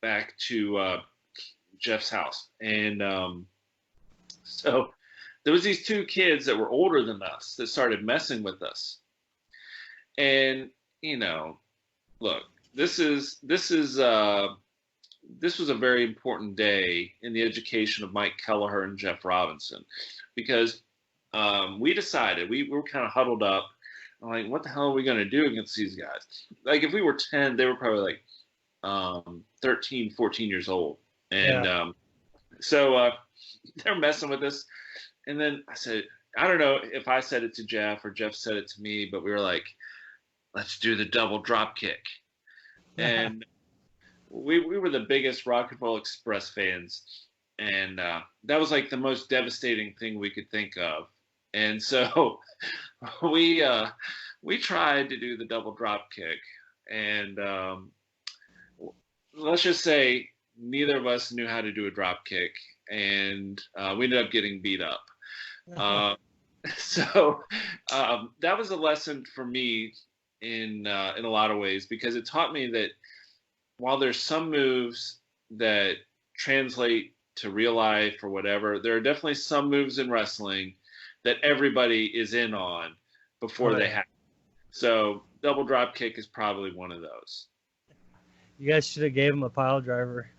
back to Jeff's house. And so there was these 2 kids that were older than us that started messing with us. And, look, this was a very important day in the education of Mike Kelleher and Jeff Robinson, because we decided, we were kind of huddled up. I'm like, what the hell are we going to do against these guys? Like, if we were 10, they were probably like 13, 14 years old. And so they're messing with us. And then I said, I don't know if I said it to Jeff or Jeff said it to me, but we were like, let's do the double drop kick. And we were the biggest Rock and Roll Express fans. And that was like the most devastating thing we could think of. And so we tried to do the double drop kick. And let's just say neither of us knew how to do a drop kick. And we ended up getting beat up. So that was a lesson for me in a lot of ways, because it taught me that while there's some moves that translate to real life or whatever, there are definitely some moves in wrestling that everybody is in on before they happen. So double drop kick is probably one of those. You guys should have gave him a pile driver.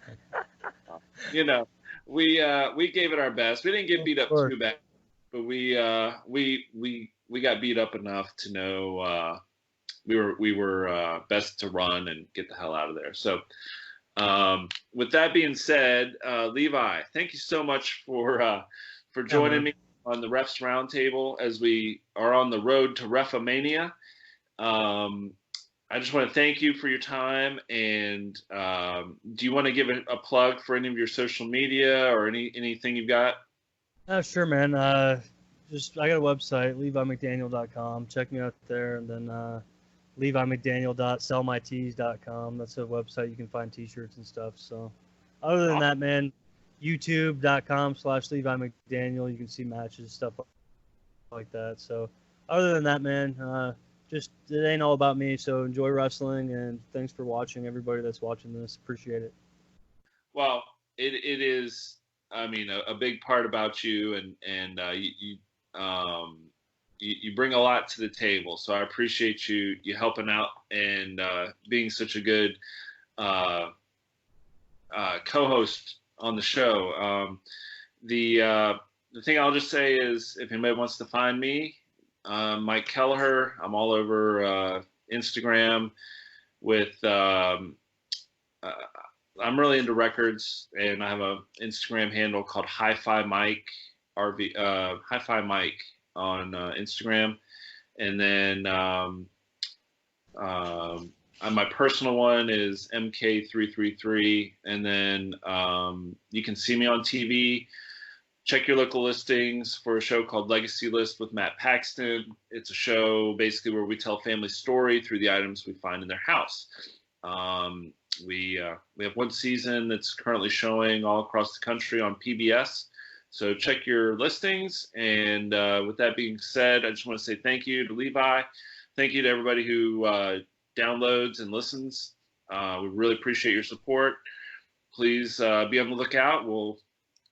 We gave it our best. We didn't get beat up too bad, but we got beat up enough to know we were best to run and get the hell out of there. So with that being said, Levi, thank you so much for joining me on the Refs Roundtable as we are on the road to Refamania. I just want to thank you for your time. And do you want to give a plug for any of your social media or anything you've got? Sure, man. I got a website, LeviMcDaniel.com. Check me out there. And then LeviMcDaniel.sellmytees.com. That's a website you can find t-shirts and stuff. So other than that, man, YouTube.com/LeviMcDaniel. You can see matches, stuff like that. So other than that, man, just it ain't all about me. So enjoy wrestling, and thanks for watching, everybody that's watching this. Appreciate it. Well, it is, a big part about you, and you bring a lot to the table. So I appreciate you helping out and being such a good co-host on the show. The thing I'll just say is, if anybody wants to find me, Mike Kelleher, I'm all over Instagram with I'm really into records, and I have a Instagram handle called Hi-Fi Mike Hi-Fi Mike on Instagram. And then my personal one is MK333. And then you can see me on TV. Check your local listings for a show called Legacy List with Matt Paxton. It's a show basically where we tell family story through the items we find in their house. We have one season that's currently showing all across the country on PBS. So check your listings. And with that being said, I just want to say thank you to Levi. Thank you to everybody who downloads and listens. We really appreciate your support. Please be on the lookout. We'll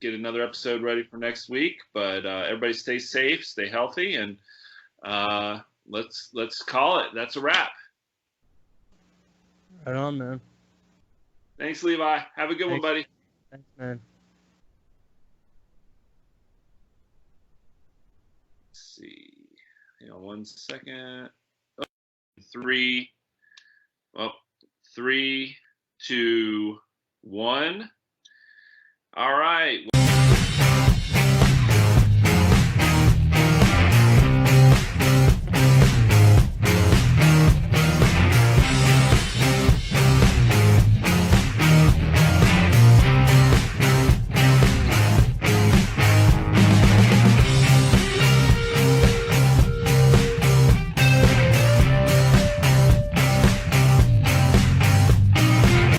get another episode ready for next week. But everybody stay safe, stay healthy, and let's call it. That's a wrap. Right on, man. Thanks, Levi. Have a good one, buddy. Thanks, man. Let's see. Hang on 1 second. 3, 2, 1. All right.